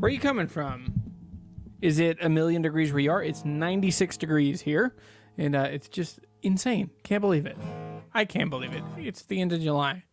Where are you coming from? Is it a million degrees where you are? It's 96 degrees here, and it's just insane. Can't believe it. I can't believe it. It's the end of July.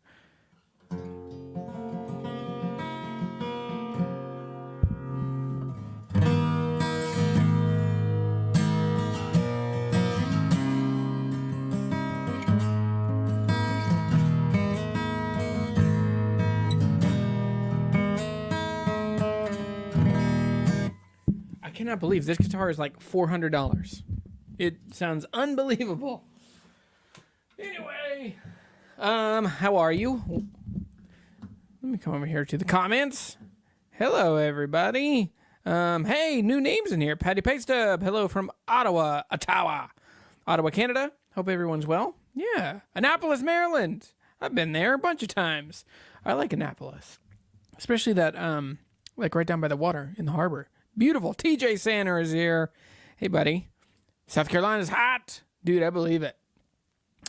I cannot believe this guitar is like $400. It sounds unbelievable. Anyway, how are you? Let me come over here to the comments. Hello, everybody. Hey, new names in here. Patty Pastub. Hello from Ottawa, Canada. Hope everyone's well. Yeah. Annapolis, Maryland. I've been there a bunch of times. I like Annapolis, especially that, like right down by the water in the harbor. Beautiful. TJ Sander is here. Hey, buddy. South Carolina's hot. Dude, I believe it.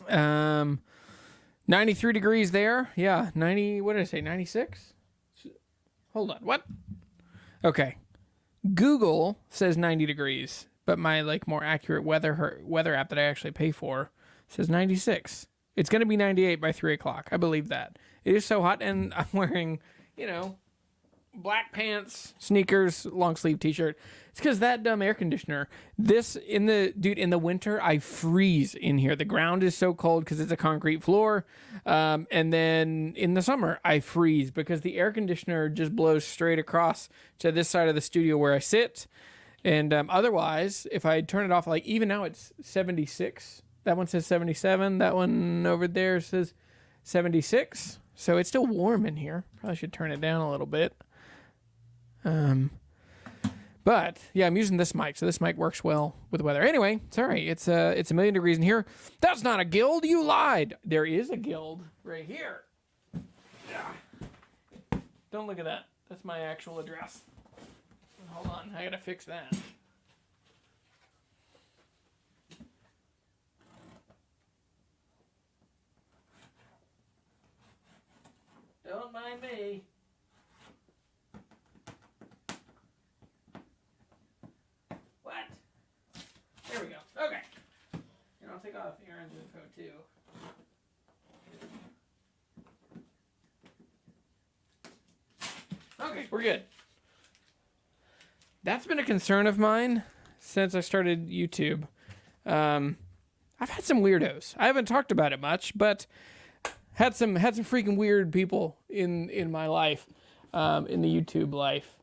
93 degrees there. Yeah, 90, what did I say, 96? Hold on, what? Okay. Google says 90 degrees, but my like more accurate weather app that I actually pay for says 96. It's going to be 98 by 3 o'clock. I believe that. It is so hot, and I'm wearing, you know, black pants, sneakers, long sleeve t-shirt. It's because that dumb air conditioner. In the winter, I freeze in here. The ground is so cold because it's a concrete floor. And then in the summer, I freeze because the air conditioner just blows straight across to this side of the studio where I sit. And otherwise, if I turn it off, like even now it's 76. That one says 77. That one over there says 76. So it's still warm in here. Probably should turn it down a little bit. But yeah, I'm using this mic, so this mic works well with the weather. Anyway, sorry, it's a million degrees in here. That's not a guild. You lied. There is a guild right here. Yeah. Don't look at that. That's my actual address. Hold on, I gotta fix that. Don't mind me. What? There we go. Okay. And I'll take off Aaron's info too. Okay, we're good. That's been a concern of mine since I started YouTube. I've had some weirdos. I haven't talked about it much, but had some freaking weird people in my life, in the YouTube life.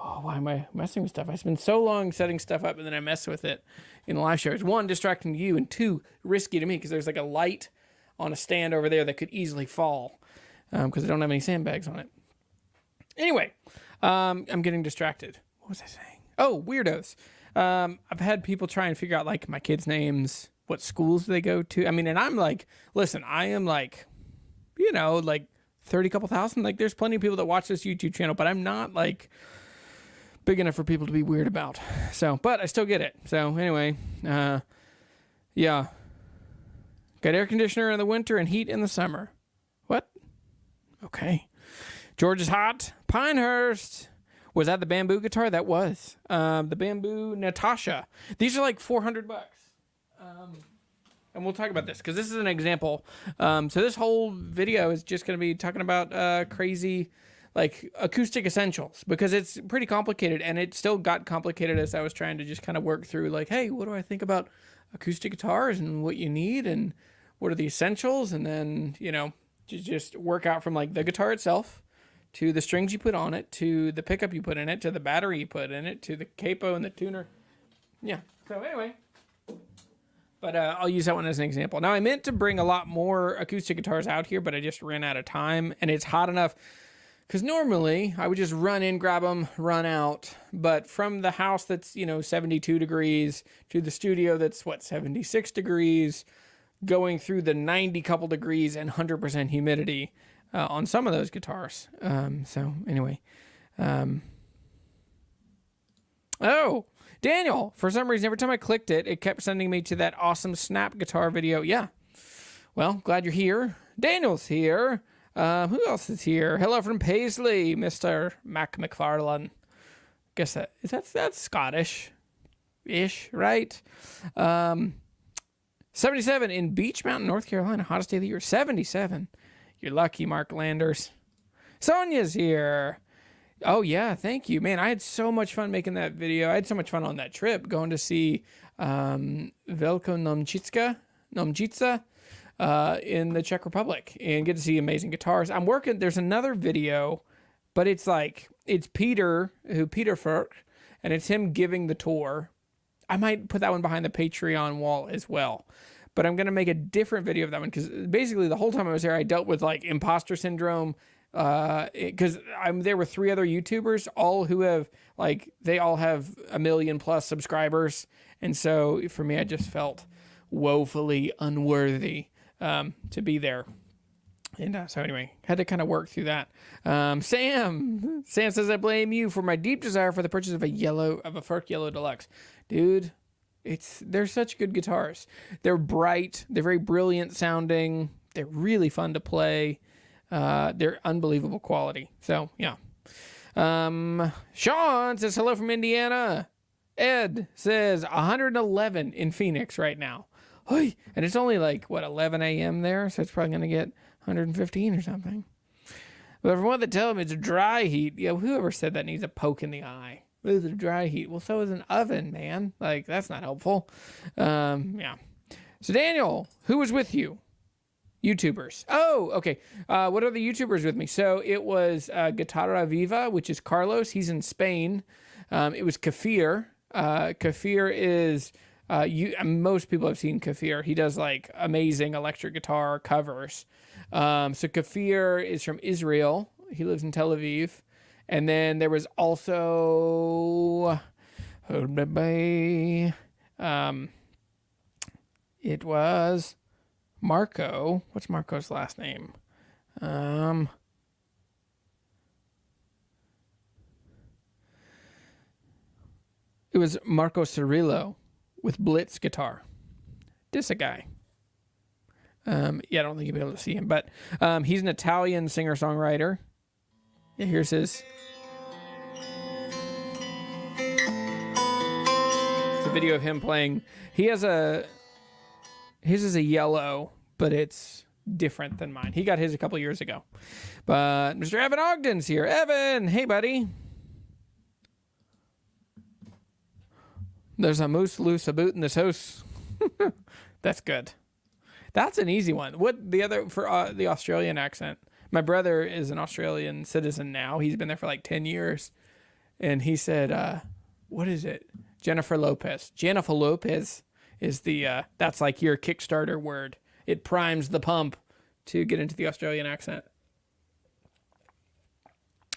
Oh, why am I messing with stuff? I spend so long setting stuff up and then I mess with it in the live shows. One, distracting to you, and two, risky to me because there's like a light on a stand over there that could easily fall because I don't have any sandbags on it. Anyway, I'm getting distracted. What was I saying? Oh, weirdos. I've had people try and figure out like my kids' names, what schools they go to. I mean, and I'm like, listen, I am like, you know, like 30 couple thousand. Like there's plenty of people that watch this YouTube channel, but I'm not like big enough for people to be weird about. So, but I still get it. So anyway, yeah. Got air conditioner in the winter and heat in the summer. What? Okay. George is hot. Pinehurst. Was that the bamboo guitar? That was. The bamboo Natasha. These are like $400. And we'll talk about this because this is an example. So this whole video is just going to be talking about crazy like acoustic essentials because it's pretty complicated, and it still got complicated as I was trying to just kind of work through like, hey, what do I think about acoustic guitars and what you need and what are the essentials, and then, you know, just work out from like the guitar itself to the strings you put on it, to the pickup you put in it, to the battery you put in it, to the capo and the tuner. Yeah. So anyway, but I'll use that one as an example. Now I meant to bring a lot more acoustic guitars out here, but I just ran out of time, and it's hot enough. Because normally I would just run in, grab them, run out. But from the house that's, you know, 72 degrees to the studio that's, 76 degrees, going through the 90 couple degrees and 100% humidity on some of those guitars. So anyway. Oh, Daniel, for some reason, every time I clicked it, it kept sending me to that awesome Snap guitar video. Yeah. Well, glad you're here. Daniel's here. Who else is here? Hello from Paisley, Mr. Mac McFarlane. guess that's Scottish-ish, right? 77 in Beach Mountain, North Carolina, hottest day of the year. 77. You're lucky, Mark Landers. Sonia's here. Oh, yeah, thank you. Man, I had so much fun making that video. I had so much fun on that trip going to see Velko Nomčica in the Czech Republic and get to see amazing guitars. I'm working, there's another video, but it's Peter Ferk, and it's him giving the tour. I might put that one behind the Patreon wall as well. But I'm going to make a different video of that one because basically the whole time I was there, I dealt with like imposter syndrome because I'm there with 3 other YouTubers, all who have they all have 1 million plus subscribers. And so for me, I just felt woefully unworthy to be there. And so anyway, had to kind of work through that. Sam says, I blame you for my deep desire for the purchase of a Ferk Yellow Deluxe. Dude, they're such good guitars. They're bright. They're very brilliant sounding. They're really fun to play. They're unbelievable quality. So yeah. Sean says hello from Indiana. Ed says 111 in Phoenix right now. And it's only 11 a.m. there, so it's probably going to get 115 or something. But from what they tell me, it's a dry heat. Yeah, whoever said that needs a poke in the eye. It's a dry heat. Well, so is an oven, man. That's not helpful. Yeah. So Daniel, who was with you? YouTubers. Oh, okay. What are the YouTubers with me? So it was Guitarra Viva, which is Carlos. He's in Spain. It was Kafir. Kafir is... most people have seen Kafir. He does amazing electric guitar covers. So Kafir is from Israel. He lives in Tel Aviv. And then there was also, it was Marco. What's Marco's last name? It was Marco Cirillo with Blitz guitar. This a guy. Yeah, I don't think you'll be able to see him, but he's an Italian singer-songwriter. Yeah, here's his. It's a video of him playing. His is a yellow, but it's different than mine. He got his a couple years ago. But Mr. Evan Ogden's here. Evan, hey, buddy. There's a moose loose a boot in this house. That's good. That's an easy one. What the other for the Australian accent? My brother is an Australian citizen now. He's been there for 10 years. And he said, what is it? Jennifer Lopez. Jennifer Lopez is the, that's your Kickstarter word. It primes the pump to get into the Australian accent.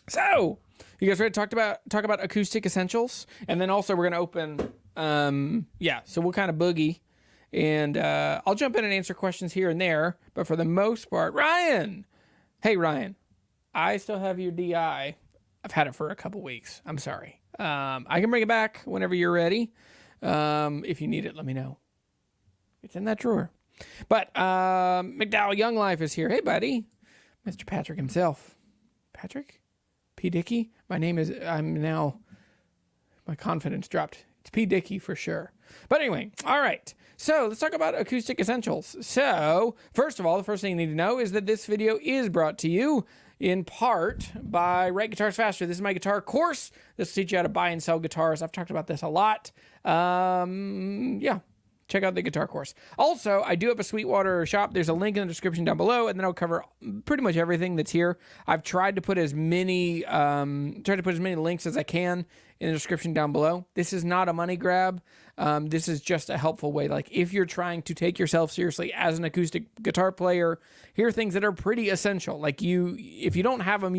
So, you guys ready to talk about acoustic essentials? And then also we're going to open, so we'll kind of boogie. And I'll jump in and answer questions here and there. But for the most part, Ryan! Hey, Ryan, I still have your DI. I've had it for a couple weeks. I'm sorry. I can bring it back whenever you're ready. If you need it, let me know. It's in that drawer. But McDowell Young Life is here. Hey, buddy. Mr. Patrick himself. Patrick? P. Dickey? My confidence dropped. It's P. Dickey for sure. But anyway, all right. So let's talk about acoustic essentials. So first of all, the first thing you need to know is that this video is brought to you in part by Write Guitars Faster. This is my guitar course. This will teach you how to buy and sell guitars. I've talked about this a lot. Check out the guitar course. Also, I do have a Sweetwater shop. There's a link in the description down below, and then I'll cover pretty much everything that's here. I've tried to put as many links as I can in the description down below. This is not a money grab. This is just a helpful way. If you're trying to take yourself seriously as an acoustic guitar player, here are things that are pretty essential. If you don't have them,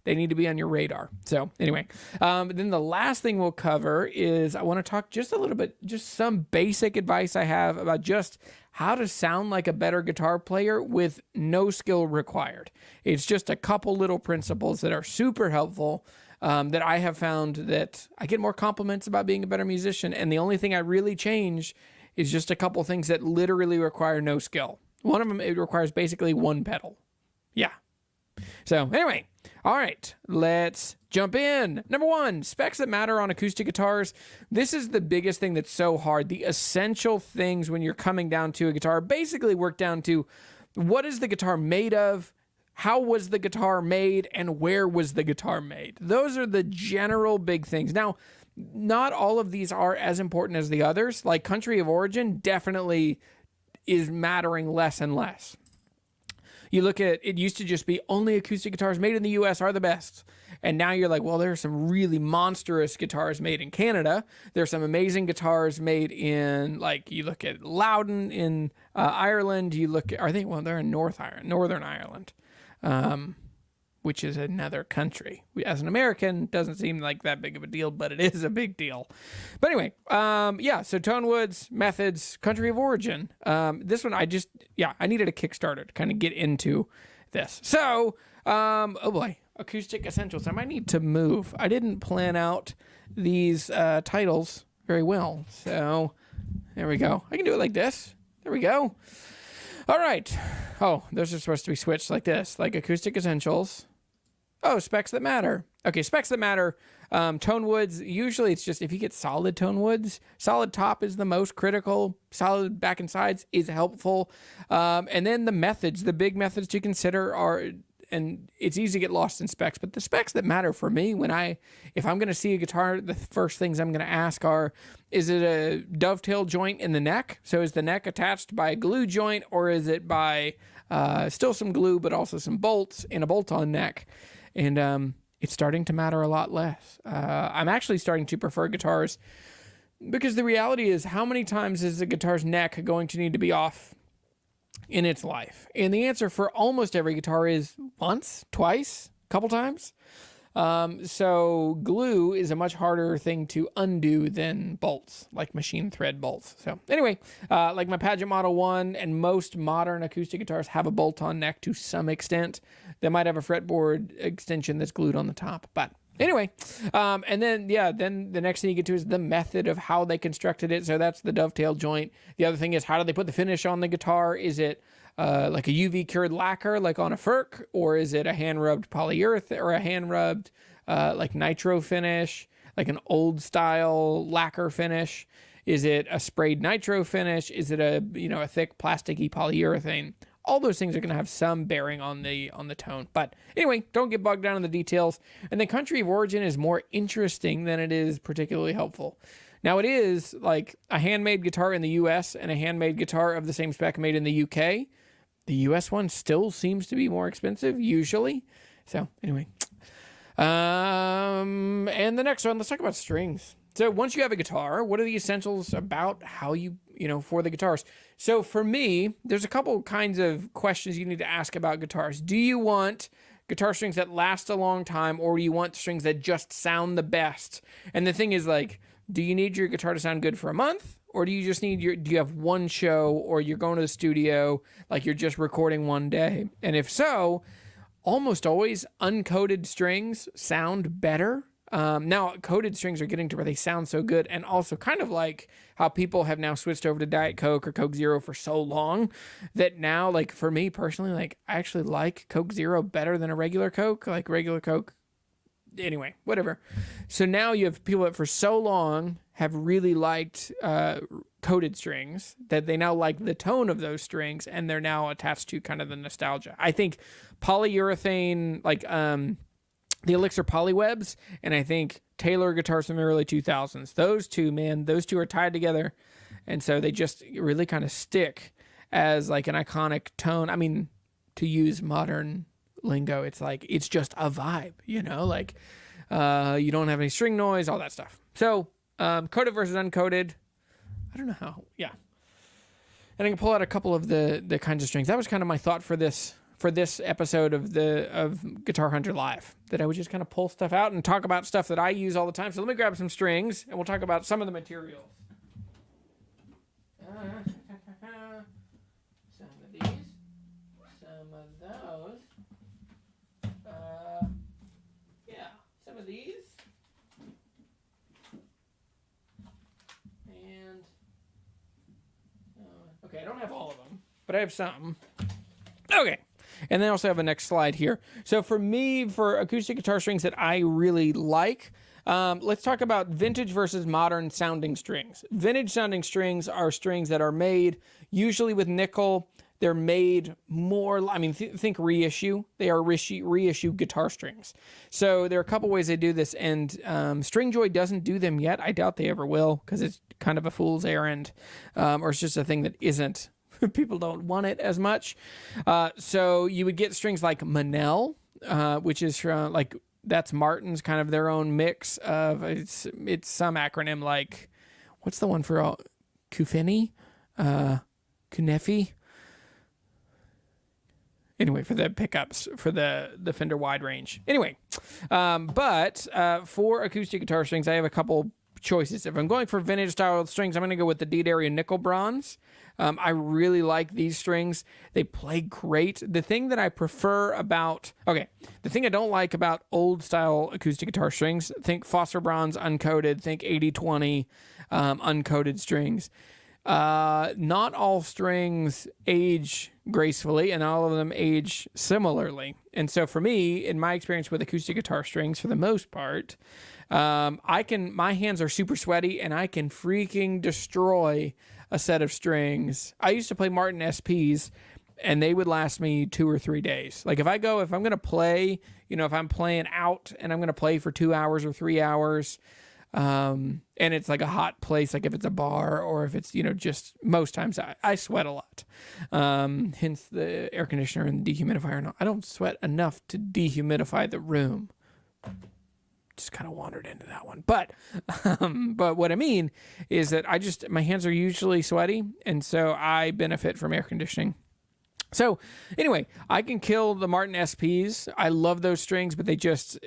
they need to be on your radar. So anyway, then the last thing we'll cover is I want to talk just a little bit, just some basic advice I have about just how to sound like a better guitar player with no skill required. It's just a couple little principles that are super helpful. That I have found that I get more compliments about being a better musician. And the only thing I really change is just a couple things that literally require no skill. One of them, it requires basically one pedal. Yeah. So anyway, all right, let's jump in. Number 1, specs that matter on acoustic guitars. This is the biggest thing that's so hard. The essential things when you're coming down to a guitar basically work down to what is the guitar made of, how was the guitar made, and where was the guitar made. Those are the general big things. Now, not all of these are as important as the others. Like country of origin definitely is mattering less and less. You look at, it used to just be only acoustic guitars made in the US are the best. And now you're like, well, there are some really monstrous guitars made in Canada. There's some amazing guitars made in, like, you look at Loudon in Ireland. You look at, they're in Northern Ireland, which is another country. As an American, doesn't seem like that big of a deal, but it is a big deal. But anyway, so tone woods, methods, country of origin. This one, I needed a Kickstarter to kind of get into this. So, oh boy, acoustic essentials. I might need to move. I didn't plan out these titles very well. So, there we go. I can do it like this. There we go. All right. Oh, those are supposed to be switched like this, like acoustic essentials. Oh, specs that matter. Okay, specs that matter. Tone woods, usually it's just if you get solid tone woods, solid top is the most critical. Solid back and sides is helpful. And then the methods, the big methods to consider are, and it's easy to get lost in specs, but the specs that matter for me if I'm going to see a guitar, the first things I'm going to ask are, is it a dovetail joint in the neck? So is the neck attached by a glue joint, or is it by still some glue, but also some bolts in a bolt-on neck? And it's starting to matter a lot less. I'm actually starting to prefer guitars because the reality is, how many times is the guitar's neck going to need to be off in its life? And the answer for almost every guitar is once, twice, a couple times. So glue is a much harder thing to undo than bolts, like machine thread bolts. So anyway, like my Pageant Model 1 and most modern acoustic guitars have a bolt-on neck to some extent. They might have a fretboard extension that's glued on the top, but anyway, and then the next thing you get to is the method of how they constructed it. So that's the dovetail joint. The other thing is, how do they put the finish on the guitar? Is it like a UV cured lacquer, like on a Ferk, or is it a hand rubbed polyurethane, or a hand rubbed like nitro finish, like an old style lacquer finish? Is it a sprayed nitro finish? Is it a thick plasticky polyurethane? All those things are going to have some bearing on the tone. But anyway, don't get bogged down in the details. And the country of origin is more interesting than it is particularly helpful. Now, it is like a handmade guitar in the US and a handmade guitar of the same spec made in the UK. The US one still seems to be more expensive, usually. So anyway. And the next one, let's talk about strings. So once you have a guitar, what are the essentials about how for the guitars? So for me, there's a couple kinds of questions you need to ask about guitars. Do you want guitar strings that last a long time, or do you want strings that just sound the best? And the thing is, like, do you need your guitar to sound good for a month? Or do you just need do you have one show, or you're going to the studio, like you're just recording one day? And if so, almost always uncoated strings sound better. Now, coated strings are getting to where they sound so good, and also kind of like how people have now switched over to Diet Coke or Coke Zero for so long that now, like, for me personally, like, I actually like Coke Zero better than a regular Coke. Like, regular Coke, anyway, whatever. So now you have people that for so long have really liked coated strings that they now like the tone of those strings, and they're now attached to kind of the nostalgia. I think polyurethane, like the Elixir Polywebs, and I think Taylor guitars from the early 2000s. Those two are tied together, and so they just really kind of stick as like an iconic tone. I mean, to use modern lingo, it's like, it's just a vibe, like you don't have any string noise, all that stuff. So coated versus uncoated, I don't know how, yeah. And I can pull out a couple of the kinds of strings. That was kind of my thought for this episode of Guitar Hunter Live, that I would just kind of pull stuff out and talk about stuff that I use all the time. So let me grab some strings, and we'll talk about some of the materials. Some of these, some of those. Some of these. And okay, I don't have all of them, but I have some. Okay. And then I also have a next slide here. So for me, for acoustic guitar strings that I really like, let's talk about vintage versus modern sounding strings. Vintage sounding strings are strings that are made usually with nickel. They're made more, I mean, think reissue. They are reissue guitar strings. So there are a couple ways they do this, and Stringjoy doesn't do them yet. I doubt they ever will, because it's kind of a fool's errand, or it's just a thing that isn't. People don't want it as much. So you would get strings like Manel, which is from, like, that's Martin's kind of their own mix of, it's some acronym like, what's the one for Kufini? Kunefi? Anyway, for the pickups, for the Fender wide range. Anyway, but for acoustic guitar strings, I have a couple choices. If I'm going for vintage style strings, I'm going to go with the Daddarrio Nickel Bronze. I really like these strings. They play great. The thing that I prefer about, the thing I don't like about old style acoustic guitar strings, think phosphor bronze uncoated, think 80/20 uncoated strings. Not all strings age gracefully, and all of them age similarly. And so for me, in my experience with acoustic guitar strings, for the most part, my hands are super sweaty, and I can freaking destroy a set of strings. I used to play Martin SPs, and they would last me 2 or 3 days. Like if I'm going to play, if I'm playing out and I'm going to play for 2 hours or 3 hours, and it's like a hot place, like if it's a bar or if it's, just most times I sweat a lot. Hence the air conditioner and the dehumidifier. No, I don't sweat enough to dehumidify the room. Just kind of wandered into that one. But what I mean is that my hands are usually sweaty, and so I benefit from air conditioning. So anyway, I can kill the Martin SPs. I love those strings, but they used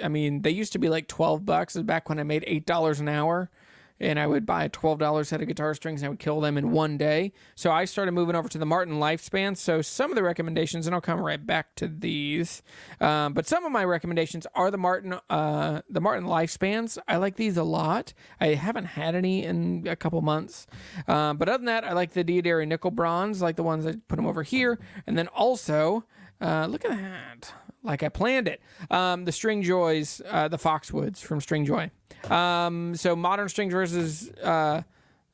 to be like $12 back when I made $8 an hour, and I would buy a $12 set of guitar strings and I would kill them in one day. So I started moving over to the Martin Lifespan. So some of the recommendations, and I'll come right back to these, but some of my recommendations are the Martin Lifespans. I like these a lot. I haven't had any in a couple months, but other than that, I like the Daddarrio Nickel Bronze, like the ones I put them over here, and then also look at that. Like I planned it. The Stringjoys, the Foxwoods from Stringjoy. So modern strings versus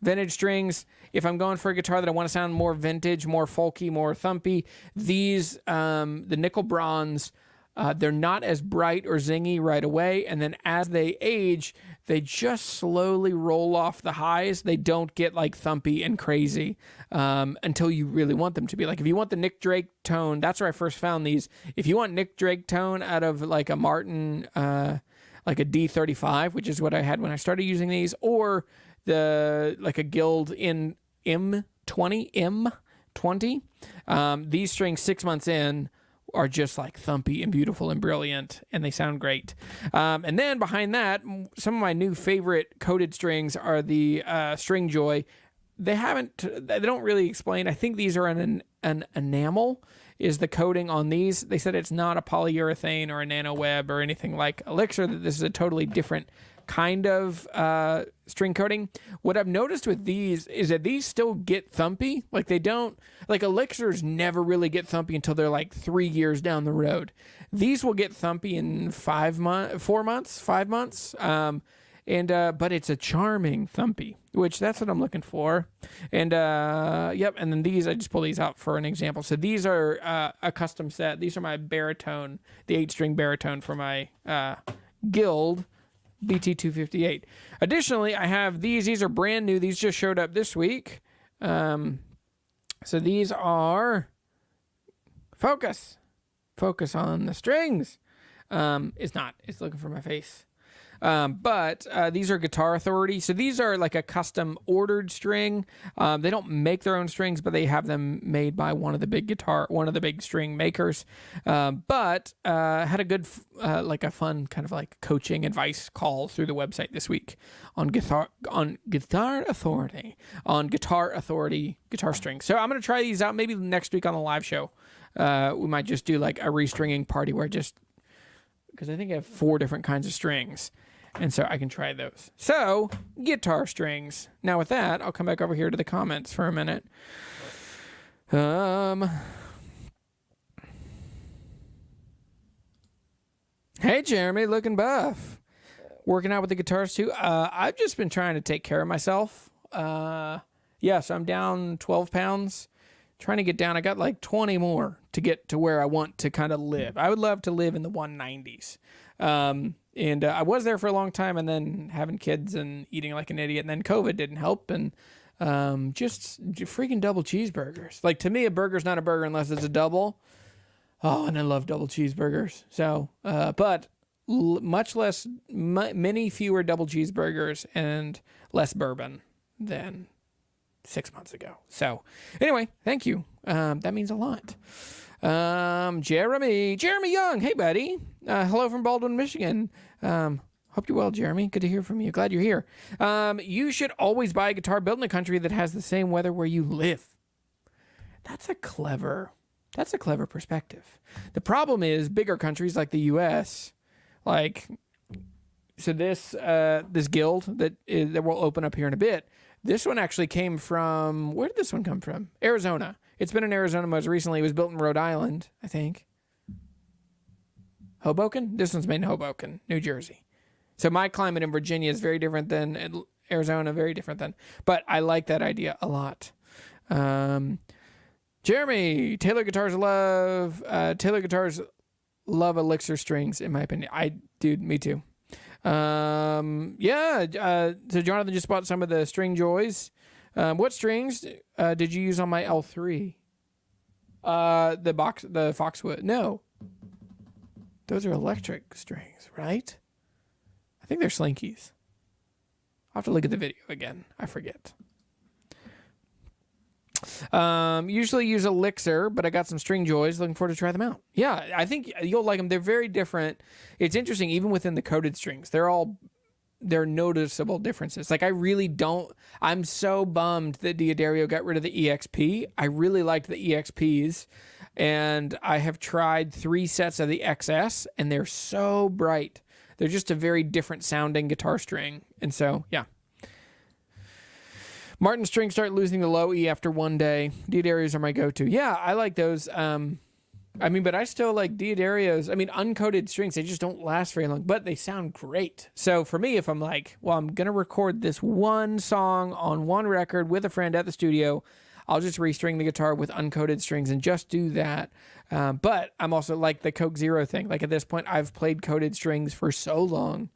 vintage strings. If I'm going for a guitar that I want to sound more vintage, more folky, more thumpy, these, the Nickel Bronze, they're not as bright or zingy right away. And then as they age, they just slowly roll off the highs. They don't get like thumpy and crazy until you really want them to be. Like if you want the Nick Drake tone, that's where I first found these. If you want Nick Drake tone out of like a Martin, like a D35, which is what I had when I started using these, or like a Guild in M20, these strings 6 months in are just like thumpy and beautiful and brilliant, and they sound great. And then behind that, some of my new favorite coated strings are the Stringjoy. They don't really explain. I think these are an enamel is the coating on these. They said it's not a polyurethane or a nano web or anything like Elixir, that this is a totally different kind of string coating. What I've noticed with these is that these still get thumpy. Like they don't, like Elixirs never really get thumpy until they're like 3 years down the road. These will get thumpy in 5 months. But it's a charming thumpy, which that's what I'm looking for. And and then these, I just pull these out for an example. So these are a custom set. These are my baritone, the 8-string baritone for my Guild BT258. Additionally, I have these. These are brand new. These just showed up this week. So these are Focus on the strings. It's not. It's looking for my face. But these are Guitar Authority. So these are like a custom ordered string. They don't make their own strings, but they have them made by one of the big string makers. But had a good, like a fun kind of like coaching advice call through the website this week on Guitar Authority guitar strings. So I'm going to try these out maybe next week on the live show. We might just do like a restringing party because I think I have 4 different kinds of strings. And so I can try those. So, guitar strings. Now with that, I'll come back over here to the comments for a minute. Hey, Jeremy, looking buff. Working out with the guitars too. I've just been trying to take care of myself. So I'm down 12 pounds. Trying to get down. I got like 20 more to get to where I want to kind of live. I would love to live in the 190s. And I was there for a long time, and then having kids and eating like an idiot, and then COVID didn't help, and just freaking double cheeseburgers. Like, to me, a burger's not a burger unless it's a double. Oh, and I love double cheeseburgers. So, but much less, many fewer double cheeseburgers and less bourbon than 6 months ago. So, anyway, thank you. That means a lot. Jeremy Young. Hey, buddy. Hello from Baldwin, Michigan. Hope you're well, Jeremy. Good to hear from you. Glad you're here. You should always buy a guitar built in a country that has the same weather where you live. That's a clever perspective. The problem is bigger countries like the U.S., this guild that will open up here in a bit. This one actually came from, where did this one come from? Arizona. It's been in Arizona most recently. It was built in Rhode Island, I think. Hoboken? This one's made in Hoboken, New Jersey. So my climate in Virginia is very different than Arizona, very different than. But I like that idea a lot. Jeremy, Taylor guitars love Elixir strings, in my opinion. Dude, me too. So Jonathan just bought some of the String Joys. What strings did you use on my L3? The Foxwood. No. Those are electric strings, right? I think they're Slinkies. I'll have to look at the video again. I forget. Usually use Elixir, but I got some String Joys. Looking forward to try them out. Yeah, I think you'll like them. They're very different. It's interesting, even within the coated strings. They're noticeable differences. Like, I'm so bummed that Daddarrio got rid of the EXP. I really liked the EXPs, and I have tried 3 sets of the XS, and they're so bright. They're just a very different sounding guitar string. And so, yeah. Martin strings start losing the low E after one day. Daddarrios are my go-to. Yeah, I like those. But I still like Daddarrios. Uncoated strings, they just don't last very long, but they sound great. So for me, if I'm like, well, I'm going to record this one song on one record with a friend at the studio, I'll just restring the guitar with uncoated strings and just do that. But I'm also like the Coke Zero thing. Like, at this point, I've played coated strings for so long.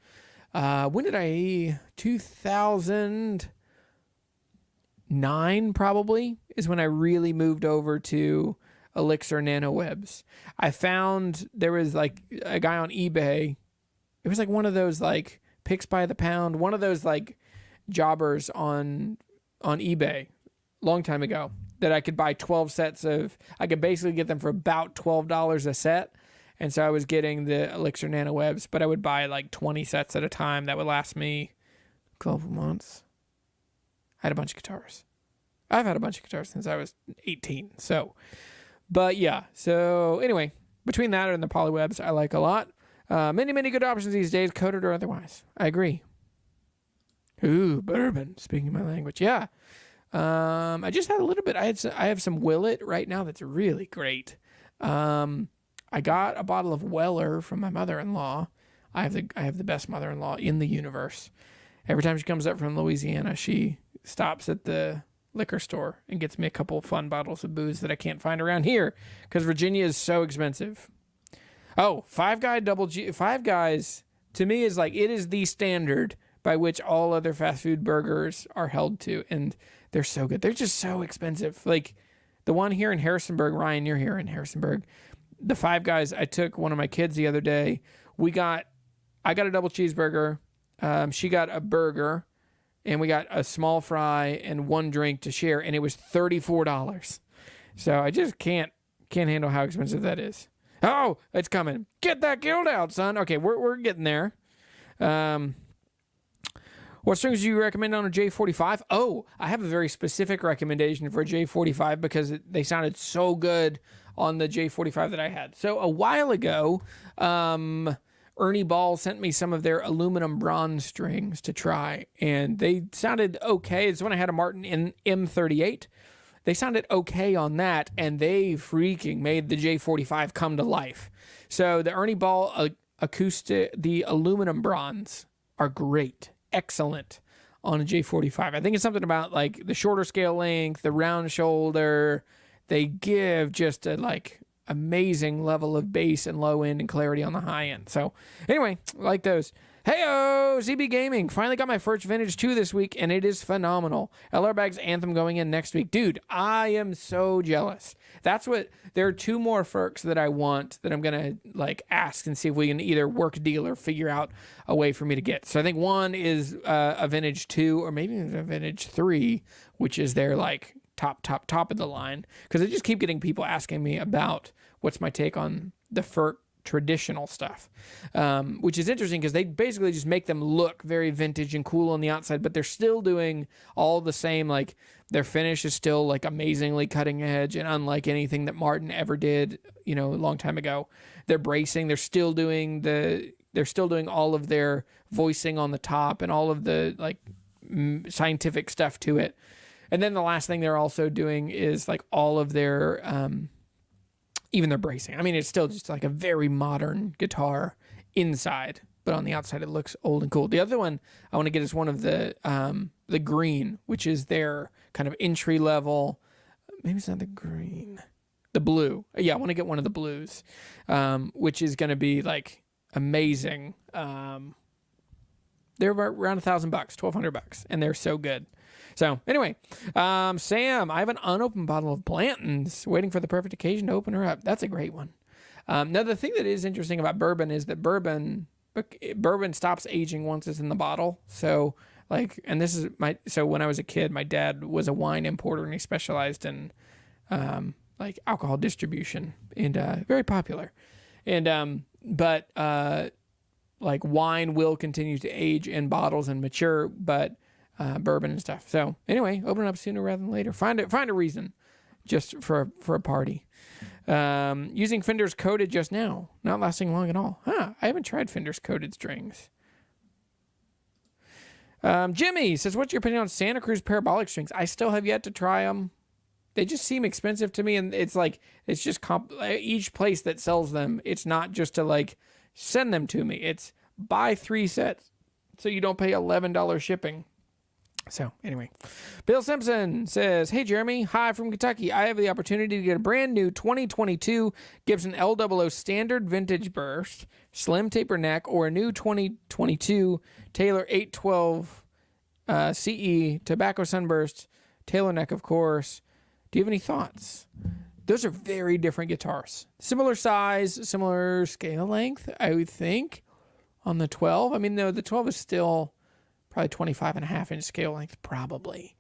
When did I? 2009 probably is when I really moved over to Elixir Nano Webs. I found there was like a guy on eBay. It was like one of those like picks by the pound, one of those like jobbers on eBay long time ago that I could buy 12 sets of. I could basically get them for about $12 a set. And so I was getting the Elixir Nano Webs, but I would buy like 20 sets at a time. That would last me 12 months. I had a bunch of guitars. I've had a bunch of guitars since I was 18. But yeah, so anyway, between that and the Polywebs, I like a lot. Many good options these days, coated or otherwise. I agree. Ooh, bourbon, speaking my language. Yeah. I just had a little bit. I have some Willet right now that's really great. I got a bottle of Weller from my mother-in-law. I have the best mother-in-law in the universe. Every time she comes up from Louisiana, she stops at the liquor store and gets me a couple fun bottles of booze that I can't find around here because Virginia is so expensive. Oh, Five Guys to me is like, it is the standard by which all other fast food burgers are held to, and they're so good. They're just so expensive. Like the one here in Harrisonburg, Ryan, you're here in Harrisonburg. The Five Guys, I took one of my kids the other day. I got a double cheeseburger. She got a burger. And we got a small fry and one drink to share, and it was $34. So I just can't handle how expensive that is. Oh, it's coming. Get that guild out, son. Okay, we're getting there. What strings do you recommend on a J45? Oh, I have a very specific recommendation for a J45 because they sounded so good on the J45 that I had. So a while ago, Ernie Ball sent me some of their aluminum bronze strings to try, and they sounded okay. It's when I had a Martin in M38. They sounded okay on that, and they freaking made the J45 come to life. So the Ernie Ball the aluminum bronze are great, excellent on a J45. I think it's something about like the shorter scale length, the round shoulder. They give just a like amazing level of bass and low end and clarity on the high end. So anyway, I like those. Heyo, ZB Gaming. Finally got my first Vintage 2 this week, and it is phenomenal. LR Bag's Anthem going in next week. Dude, I am so jealous. There are 2 more Ferks that I want that I'm going to like ask and see if we can either work a deal or figure out a way for me to get. So I think one is a Vintage 2 or maybe a Vintage 3, which is their like top of the line. Because I just keep getting people asking me about what's my take on the Ferk traditional stuff, which is interesting because they basically just make them look very vintage and cool on the outside, but they're still doing all the same. Like their finish is still like amazingly cutting edge and unlike anything that Martin ever did, a long time ago. Their bracing, they're still doing all of their voicing on the top and all of the like scientific stuff to it. And then the last thing they're also doing is like all of their even their bracing. I mean, it's still just like a very modern guitar inside, but on the outside it looks old and cool. The other one I want to get is one of the green, which is their kind of entry level. Maybe it's not the green, the blue. Yeah, I want to get one of the blues, which is going to be like amazing. They're around $1,000, $1,200, and they're so good. So anyway, Sam, I have an unopened bottle of Blanton's waiting for the perfect occasion to open her up. That's a great one. Now the thing that is interesting about bourbon is that bourbon stops aging once it's in the bottle. So like, and this is so when I was a kid, my dad was a wine importer and he specialized in, like alcohol distribution and, very popular. And, but, like wine will continue to age in bottles and mature, but bourbon and stuff. So anyway, open it up sooner rather than later. Find a reason, just for a party. Using Fender's coated just now, not lasting long at all. I haven't tried Fender's coated strings. Jimmy says, "What's your opinion on Santa Cruz Parabolic strings? I still have yet to try them. They just seem expensive to me, and it's like it's just each place that sells them. It's not just to like send them to me. It's buy 3 sets so you don't pay $11 shipping." So anyway, Bill Simpson says, "Hey Jeremy, hi from Kentucky. I have the opportunity to get a brand new 2022 Gibson LOO Standard Vintage Burst, slim taper neck, or a new 2022 Taylor 812 CE Tobacco Sunburst, Taylor neck, of course. Do you have any thoughts?" Those are very different guitars. Similar size, similar scale length, I would think, on the 12. I mean, the 12 is still probably 25.5-inch scale length, probably.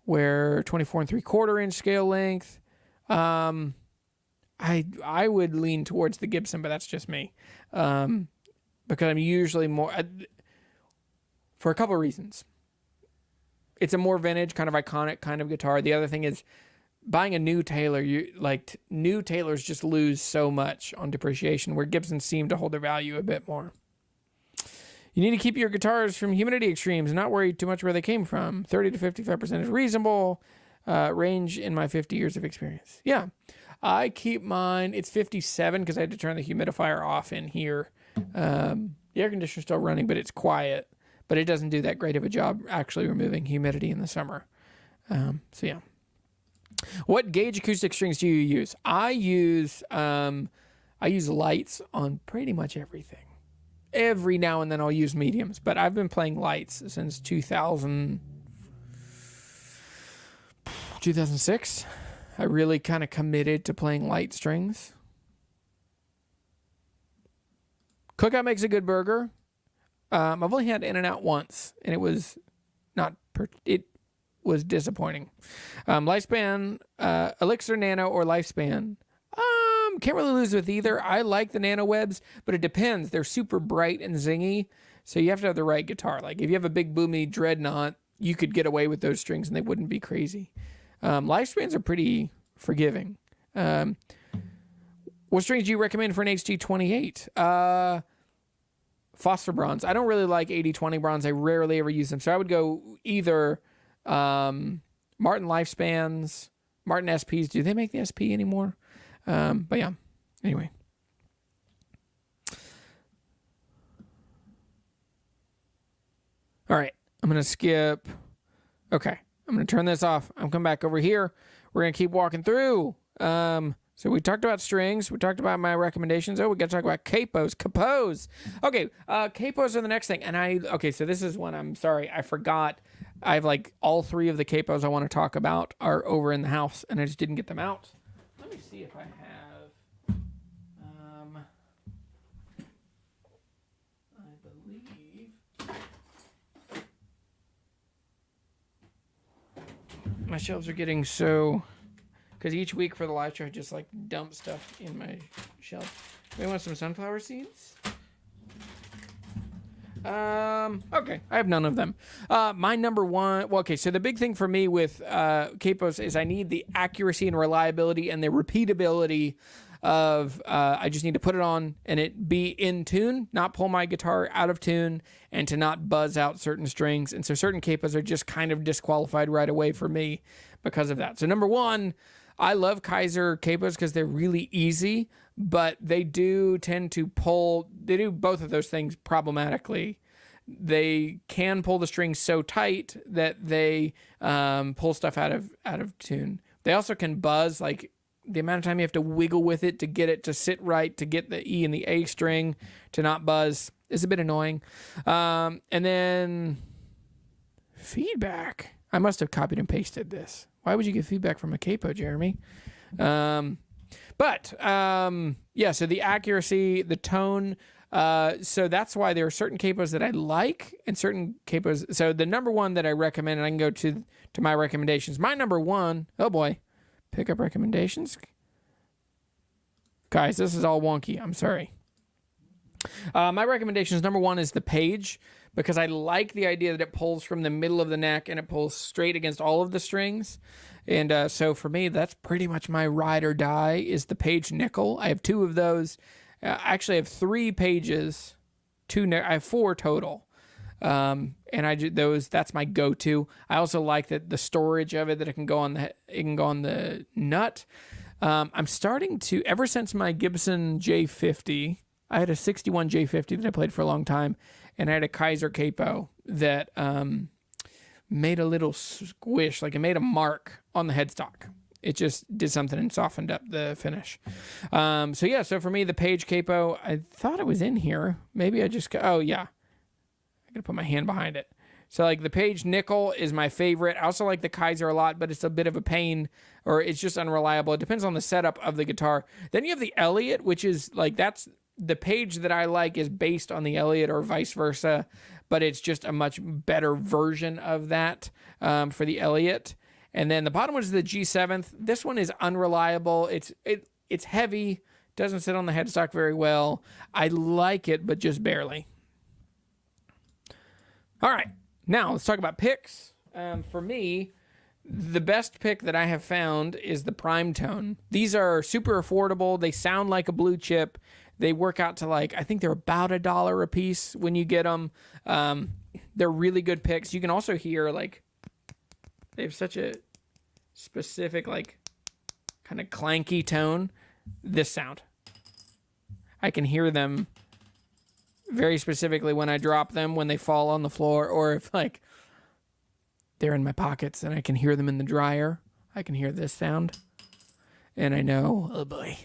Where 24 3/4 inch scale length, I would lean towards the Gibson, but that's just me. Because I'm usually more, for a couple of reasons. It's a more vintage, kind of iconic kind of guitar. The other thing is, buying a new Taylor, new Taylors just lose so much on depreciation, where Gibsons seem to hold their value a bit more. You need to keep your guitars from humidity extremes and not worry too much where they came from. 30 to 55% is reasonable range in my 50 years of experience. Yeah, I keep mine. It's 57 because I had to turn the humidifier off in here. The air conditioner's still running, but it's quiet. But it doesn't do that great of a job actually removing humidity in the summer. So yeah. What gauge acoustic strings do you use? I use lights on pretty much everything. Every now and then I'll use mediums, but I've been playing lights since 2006. I really kind of committed to playing light strings. Cookout makes a good burger. I've only had In-N-Out once, and it was it was disappointing. Lifespan, Elixir Nano or Lifespan. Can't really lose with either. I like the Nano Webs, but it depends. They're super bright and zingy, so you have to have the right guitar. Like if you have a big boomy Dreadnought, you could get away with those strings and they wouldn't be crazy. Lifespans are pretty forgiving. What strings do you recommend for an HT28? Phosphor Bronze. I don't really like 80/20 Bronze. I rarely ever use them, so I would go either Martin Lifespans, Martin SPs. Do they make the SP anymore? But yeah, anyway. All right, I'm going to skip. Okay, I'm going to turn this off. I'm coming back over here. We're going to keep walking through. So we talked about strings. We talked about my recommendations. Oh, we got to talk about capos. Okay, capos are the next thing. And okay, so this is one, I'm sorry, I forgot. I have like all three of the capos I want to talk about are over in the house, and I just didn't get them out. Let me see if I have. I believe my shelves are getting so, because each week for the live show I just like dump stuff in my shelf. We want some sunflower seeds. Okay, I have none of them. My number one, well, okay, so the big thing for me with capos is I need the accuracy and reliability and the repeatability of, I just need to put it on and it be in tune, not pull my guitar out of tune, and to not buzz out certain strings. And so certain capos are just kind of disqualified right away for me because of that. So number one, I love Kaiser Cables because they're really easy, but they do tend to they do both of those things problematically. They can pull the strings so tight that they pull stuff out of tune. They also can buzz, like the amount of time you have to wiggle with it to get it to sit right, to get the E and the A string to not buzz is a bit annoying. And then feedback. I must have copied and pasted this. Why would you get feedback from a capo, Jeremy? Yeah, so the accuracy, the tone, so that's why there are certain capos that I like and certain capos. So the number one that I recommend, and I can go to my recommendations. My number one, oh boy, pickup recommendations. Guys, this is all wonky. I'm sorry. My recommendations, number one is the Page, because I like the idea that it pulls from the middle of the neck and it pulls straight against all of the strings. And so for me, that's pretty much my ride or die is the Page Nickel. I have two of those. Actually, I have three Pages. I have four total. And that's my go-to. I also like that the storage of it, that it can go on the nut. I'm starting to, ever since my Gibson J50, I had a 61 J50 that I played for a long time, and I had a Kaiser capo that made a little squish, like it made a mark on the headstock. It just did something and softened up the finish. So for me, the Page capo, I thought it was in here. Maybe I just, oh yeah. I gotta put my hand behind it. So like the Page Nickel is my favorite. I also like the Kaiser a lot, but it's a bit of a pain, or it's just unreliable. It depends on the setup of the guitar. Then you have the Elliott, which is like, that's the Page that I like is based on the Elliott or vice versa, but it's just a much better version of that for the Elliott. And then the bottom one is the G7. This one is unreliable. It's heavy, doesn't sit on the headstock very well. I like it, but just barely. All right, now let's talk about picks. For me, the best pick that I have found is the Primetone. These are super affordable. They sound like a blue chip. They work out to like, I think they're about $1 a piece when you get them. They're really good picks. You can also hear like, they have such a specific, like kind of clanky tone. This sound, I can hear them very specifically when I drop them, when they fall on the floor, or if like they're in my pockets and I can hear them in the dryer. I can hear this sound and I know, oh boy,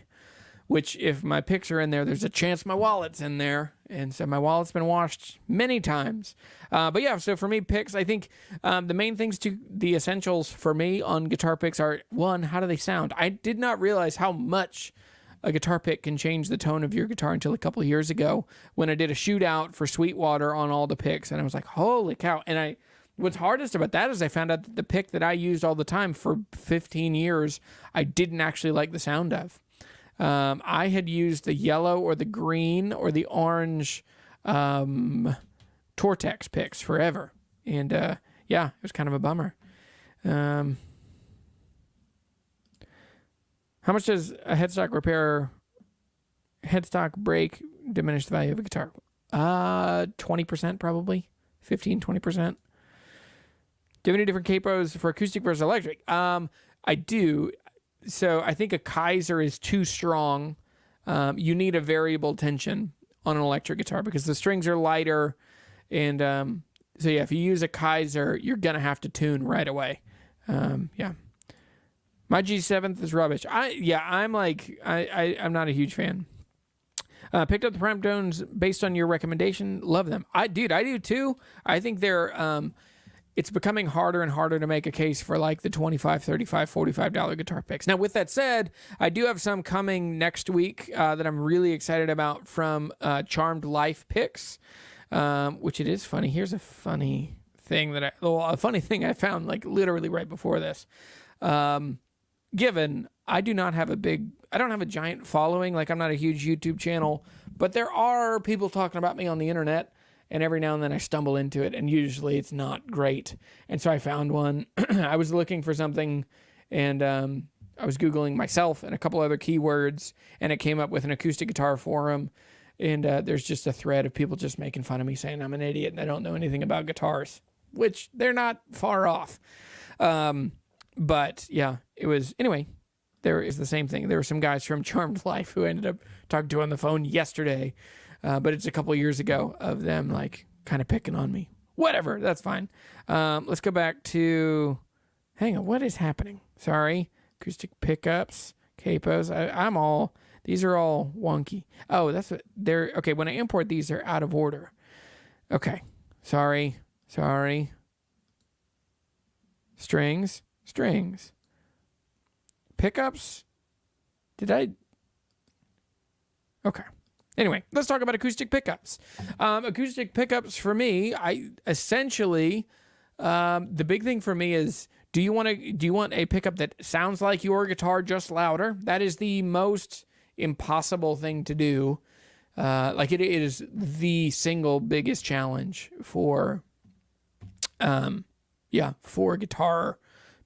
which if my picks are in there, there's a chance my wallet's in there. And so my wallet's been washed many times. But yeah, so for me, picks, I think the main things the essentials for me on guitar picks are, one, how do they sound? I did not realize how much a guitar pick can change the tone of your guitar until a couple of years ago when I did a shootout for Sweetwater on all the picks. And I was like, holy cow. And what's hardest about that is I found out that the pick that I used all the time for 15 years, I didn't actually like the sound of. I had used the yellow or the green or the orange Tortex picks forever. And yeah, it was kind of a bummer. How much does a headstock break diminish the value of a guitar? 20% probably. 15, 20%. Do you have any different capos for acoustic versus electric? I do. So I think a Kaiser is too strong. You need a variable tension on an electric guitar because the strings are lighter, and yeah, if you use a Kaiser, you're going to have to tune right away. Yeah. My G7th is rubbish. I'm not a huge fan. Picked up the Primetones based on your recommendation. Love them. I do too. I think they're, it's becoming harder and harder to make a case for like the $25, $35, $45 guitar picks. Now, with that said, I do have some coming next week that I'm really excited about from Charmed Life Picks, which it is funny. Here's a funny thing a funny thing I found like literally right before this. Given I don't have a giant following, like I'm not a huge YouTube channel, but there are people talking about me on the internet, and every now and then I stumble into it, and usually it's not great. And so I found one. I was looking for something, and I was Googling myself and a couple other keywords, and it came up with an acoustic guitar forum, and there's just a thread of people just making fun of me, saying I'm an idiot and I don't know anything about guitars, which they're not far off. But yeah, it was, anyway, there is the same thing. There were some guys from Charmed Life who ended up talking to on the phone yesterday, but it's a couple years ago of them like kind of picking on me. Whatever, that's fine. Let's go back to, hang on, what is happening? Sorry, acoustic pickups, capos. These are all wonky. Oh, that's what they're, okay, when I import these, they're out of order. Okay, sorry. Strings. Pickups. Okay. Anyway, let's talk about acoustic pickups. Acoustic pickups for me, the big thing for me is, do you want a pickup that sounds like your guitar just louder? That is the most impossible thing to do. It is the single biggest challenge for guitar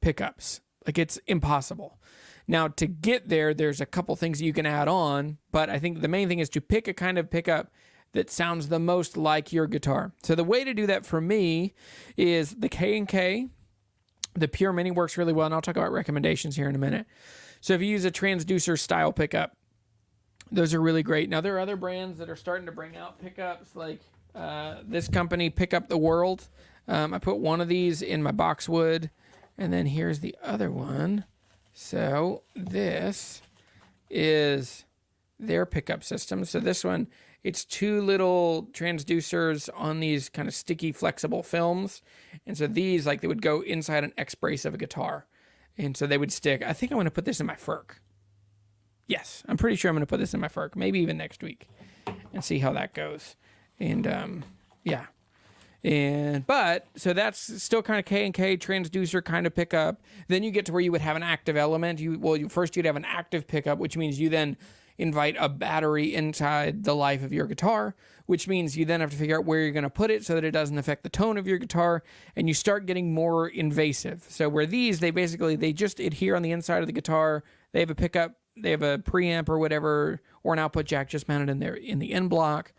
pickups. Like, it's impossible. Now, to get there, there's a couple things that you can add on, but I think the main thing is to pick a kind of pickup that sounds the most like your guitar. So the way to do that for me is the K&K. The Pure Mini works really well, and I'll talk about recommendations here in a minute. So if you use a transducer style pickup, those are really great. Now, there are other brands that are starting to bring out pickups, like this company, Pick Up the World. I put one of these in my boxwood, and then here's the other one. So this is their pickup system. So this one, it's two little transducers on these kind of sticky, flexible films. And so these, like, they would go inside an X brace of a guitar. And so they would stick. I think I'm going to put this in my Ferk. Yes, I'm pretty sure I'm going to put this in my Ferk, maybe even next week, and see how that goes. And yeah. But so that's still kind of K&K transducer kind of pickup. Then you get to where you would have an active element. First you'd have an active pickup, which means you then invite a battery inside the life of your guitar, which means you then have to figure out where you're going to put it so that it doesn't affect the tone of your guitar, and you start getting more invasive. So where these, they just adhere on the inside of the guitar. They have a pickup, they have a preamp or whatever, or an output jack just mounted in there in the end block.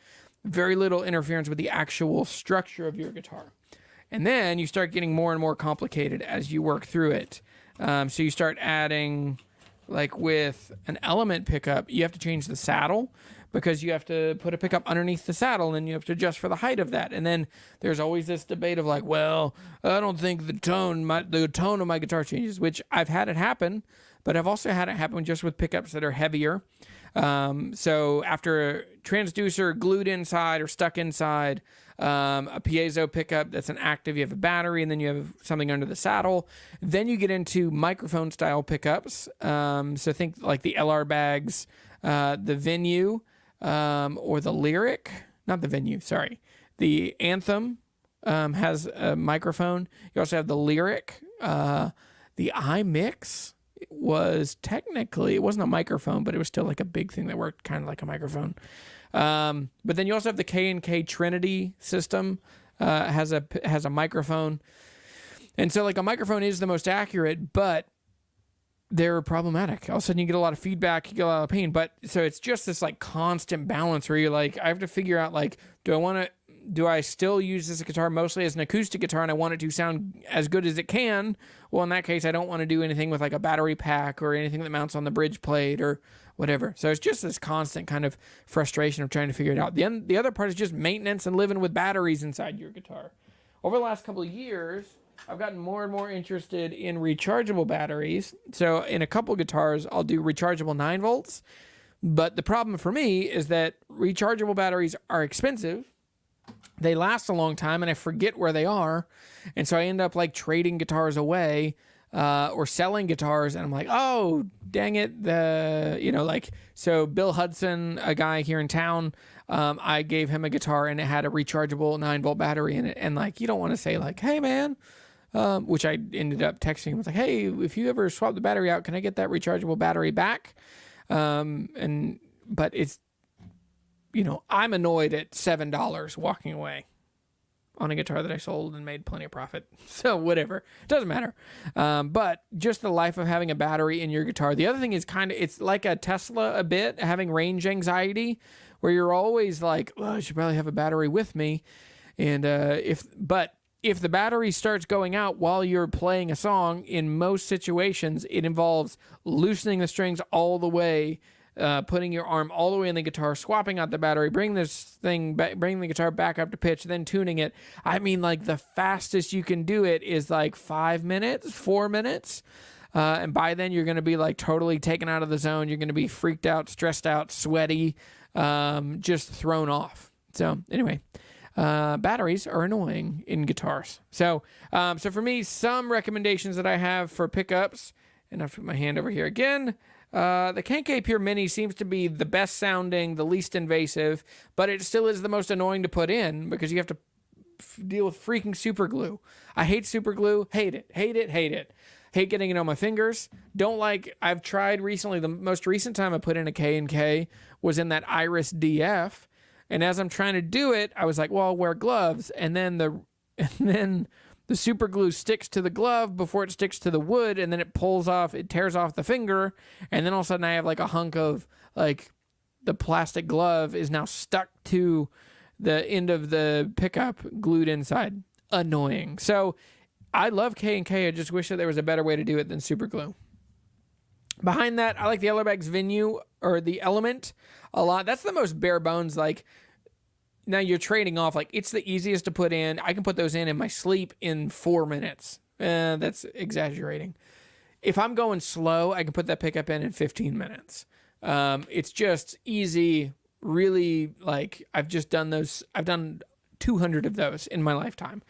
Very little interference with the actual structure of your guitar. And then you start getting more and more complicated as you work through it. So you start adding, like with an element pickup, you have to change the saddle because you have to put a pickup underneath the saddle, and then you have to adjust for the height of that. And then there's always this debate of like, well, I don't think the tone of my guitar changes, which I've had it happen, but I've also had it happen just with pickups that are heavier. So after a transducer glued inside or stuck inside, a piezo pickup that's an active, you have a battery, and then you have something under the saddle. Then you get into microphone style pickups. So think like the LR bags, the Venue, or the Lyric, not the Venue, sorry. The Anthem, has a microphone. You also have the Lyric, the iMix. It wasn't a microphone, but it was still like a big thing that worked kind of like a microphone. But then you also have the K&K Trinity system, has a microphone. And so like a microphone is the most accurate, but they're problematic. All of a sudden you get a lot of feedback, you get a lot of pain. But so it's just this like constant balance where you're like, I have to figure out like, do I still use this guitar mostly as an acoustic guitar and I want it to sound as good as it can? Well, in that case, I don't want to do anything with like a battery pack or anything that mounts on the bridge plate or whatever. So it's just this constant kind of frustration of trying to figure it out. The other part is just maintenance and living with batteries inside your guitar. over the last couple of years, I've gotten more and more interested in rechargeable batteries. So in a couple guitars, I'll do rechargeable 9 volts. But the problem for me is that rechargeable batteries are expensive. They last a long time, and I forget where they are. And so I end up like trading guitars away or selling guitars. And I'm like, oh, dang it. So Bill Hudson, a guy here in town, I gave him a guitar and it had a rechargeable 9 volt battery in it. And like, you don't want to say like, hey man, which I ended up texting him. I was like, hey, if you ever swap the battery out, can I get that rechargeable battery back? But it's, I'm annoyed at $7 walking away on a guitar that I sold and made plenty of profit. So whatever, it doesn't matter. But just the life of having a battery in your guitar. The other thing is it's like a Tesla a bit, having range anxiety, where you're always like, well, I should probably have a battery with me. And if the battery starts going out while you're playing a song, in most situations, it involves loosening the strings all the way, putting your arm all the way in the guitar, swapping out the battery, bringing the guitar back up to pitch, then tuning it. I mean, like the fastest you can do it is like 5 minutes, 4 minutes. And by then you're going to be like totally taken out of the zone. You're going to be freaked out, stressed out, sweaty, just thrown off. So anyway, batteries are annoying in guitars. So for me, some recommendations that I have for pickups, and I'll put my hand over here again. The K&K Pure Mini seems to be the best sounding, the least invasive, but it still is the most annoying to put in because you have to deal with freaking super glue. I hate super glue. Hate it. Hate it. Hate it. Hate getting it on my fingers. I've tried recently, the most recent time I put in a K&K was in that Iris DF. And as I'm trying to do it, I was like, well, I'll wear gloves. And then the super glue sticks to the glove before it sticks to the wood, and then it tears off the finger, and then all of a sudden I have like a hunk of like the plastic glove is now stuck to the end of the pickup glued inside. Annoying. So I love K&K. I just wish that there was a better way to do it than super glue. Behind that, I like the Ellerbags Venue or the Element a lot. That's the most bare bones, like, now you're trading off, like, it's the easiest to put in. I can put those in my sleep in 4 minutes. That's exaggerating. If I'm going slow, I can put that pickup in 15 minutes. It's just easy, really, like, I've done 200 of those in my lifetime.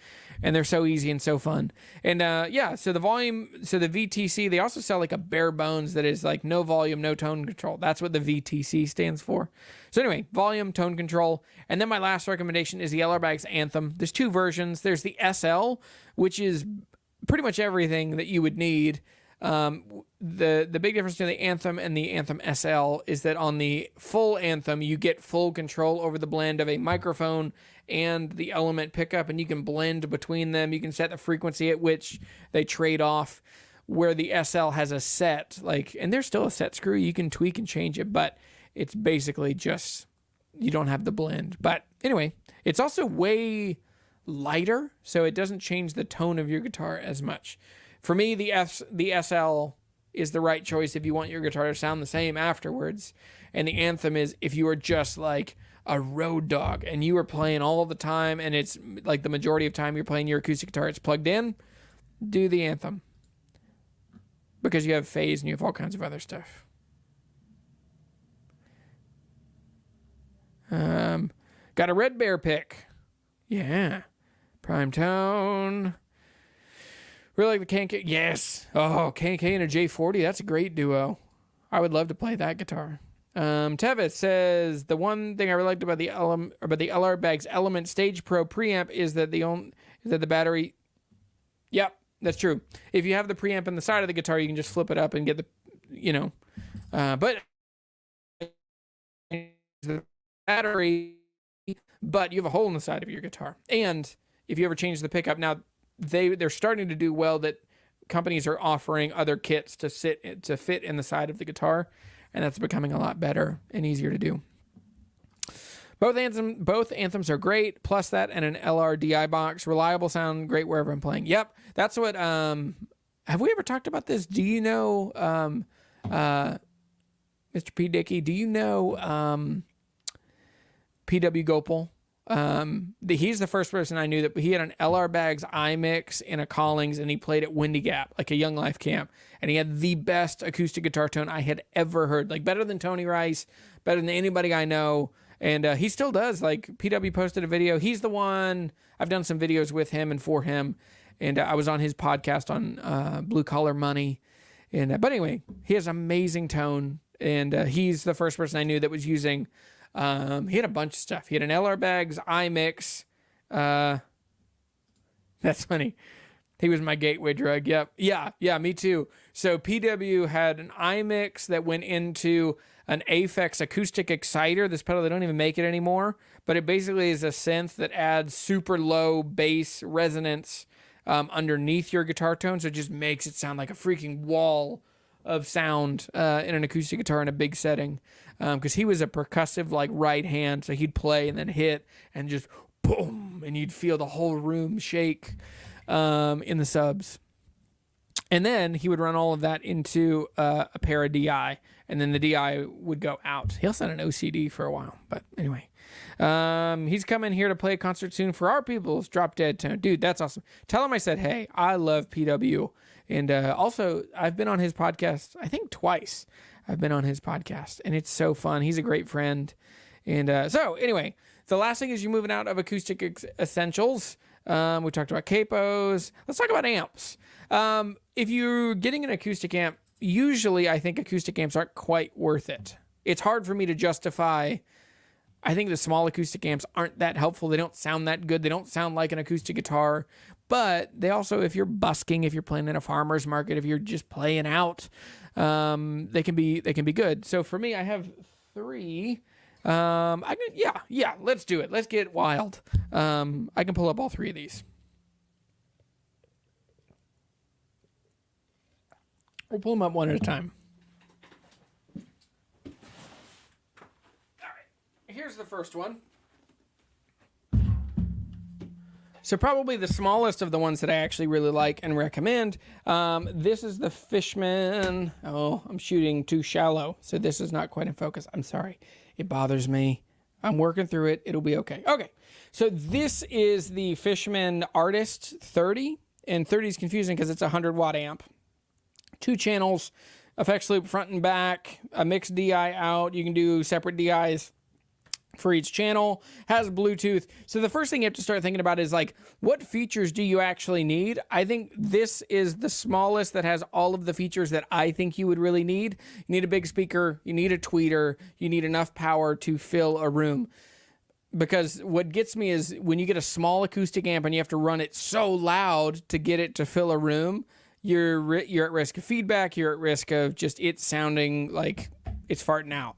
And they're so easy and so fun. And so the VTC, they also sell like a bare bones that is like no volume, no tone control. That's what the VTC stands for. So anyway, volume, tone control. And then my last recommendation is the Ellerbags Anthem. There's 2 versions. There's the SL, which is pretty much everything that you would need. The big difference between the Anthem and the Anthem SL is that on the full Anthem, you get full control over the blend of a microphone and the Element pickup, and you can blend between them. You can set the frequency at which they trade off, where the SL has a set, and there's still a set screw. You can tweak and change it, but it's basically just, you don't have the blend. But anyway, it's also way lighter, so it doesn't change the tone of your guitar as much. For me, the SL is the right choice if you want your guitar to sound the same afterwards. And the Anthem is if you are just like a road dog and you are playing all the time and it's like the majority of time you're playing your acoustic guitar, it's plugged in, do the Anthem. Because you have phase and you have all kinds of other stuff. Got a Red Bear pick. Yeah. Primetone. Really like the K&K. Yes. Oh, K&K and a J40. That's a great duo. I would love to play that guitar. Tevis says the one thing I really liked about the Ellerbags Element Stage Pro preamp is that the battery. Yep, that's true. If you have the preamp in the side of the guitar, you can just flip it up and get the, but the battery. But you have a hole in the side of your guitar, and if you ever change the pickup, now they're starting to do well that companies are offering other kits to fit in the side of the guitar. And that's becoming a lot better and easier to do. Both anthems are great. Plus that and an LRDI box. Reliable sound, great wherever I'm playing. Yep. That's what, have we ever talked about this? Do you know, Mr. P. Dickey, do you know, P.W. Gopal? He's the first person I knew that he had an LR Baggs iMix and a Collings, and he played at Windy Gap, like a Young Life camp. And he had the best acoustic guitar tone I had ever heard, like better than Tony Rice, better than anybody I know. And he still does. Like, PW posted a video. He's the one, I've done some videos with him and for him. And I was on his podcast on Blue Collar Money. And but anyway, he has amazing tone. And he's the first person I knew that was using, he had a bunch of stuff. He had an LR Baggs iMix. That's funny. He was my gateway drug. Yep. Yeah, me too. So PW had an iMix that went into an Afex acoustic exciter. This pedal, they don't even make it anymore, but it basically is a synth that adds super low bass resonance underneath your guitar tone. So it just makes it sound like a freaking wall of sound in an acoustic guitar in a big setting. Because he was a percussive, like, right hand. So he'd play and then hit and just boom, and you'd feel the whole room shake in the subs. And then he would run all of that into a pair of DI, and then the DI would go out. He also had an OCD for a while, but anyway. He's coming here to play a concert soon for our people's Drop Dead Tone. Dude, that's awesome. Tell him I said, hey, I love PW. And also, I've been on his podcast, I think twice. I've been on his podcast, and it's so fun. He's a great friend. And so, anyway, the last thing is you're moving out of acoustic essentials. We talked about capos. Let's talk about amps. If you're getting an acoustic amp, usually I think acoustic amps aren't quite worth it. It's hard for me to justify. I think the small acoustic amps aren't that helpful. They don't sound that good. They don't sound like an acoustic guitar. But they also, if you're busking, if you're playing in a farmer's market, if you're just playing out, they can be good. So for me, I have 3. Let's do it. Let's get wild. I can pull up all 3 of these. We'll pull them up one at a time. All right. Here's the first one. So probably the smallest of the ones that I actually really like and recommend. This is the Fishman. Oh, I'm shooting too shallow, so this is not quite in focus. I'm sorry. It bothers me. I'm working through it. It'll be okay. Okay, so this is the Fishman Artist 30, and 30 is confusing because it's a 100-watt amp. 2 channels, effects loop front and back, a mixed DI out. You can do separate DIs for each channel, has Bluetooth. So the first thing you have to start thinking about is, like, what features do you actually need? I think this is the smallest that has all of the features that I think you would really need. You need a big speaker, you need a tweeter, you need enough power to fill a room. Because what gets me is when you get a small acoustic amp and you have to run it so loud to get it to fill a room, you're at risk of feedback, you're at risk of just it sounding like it's farting out.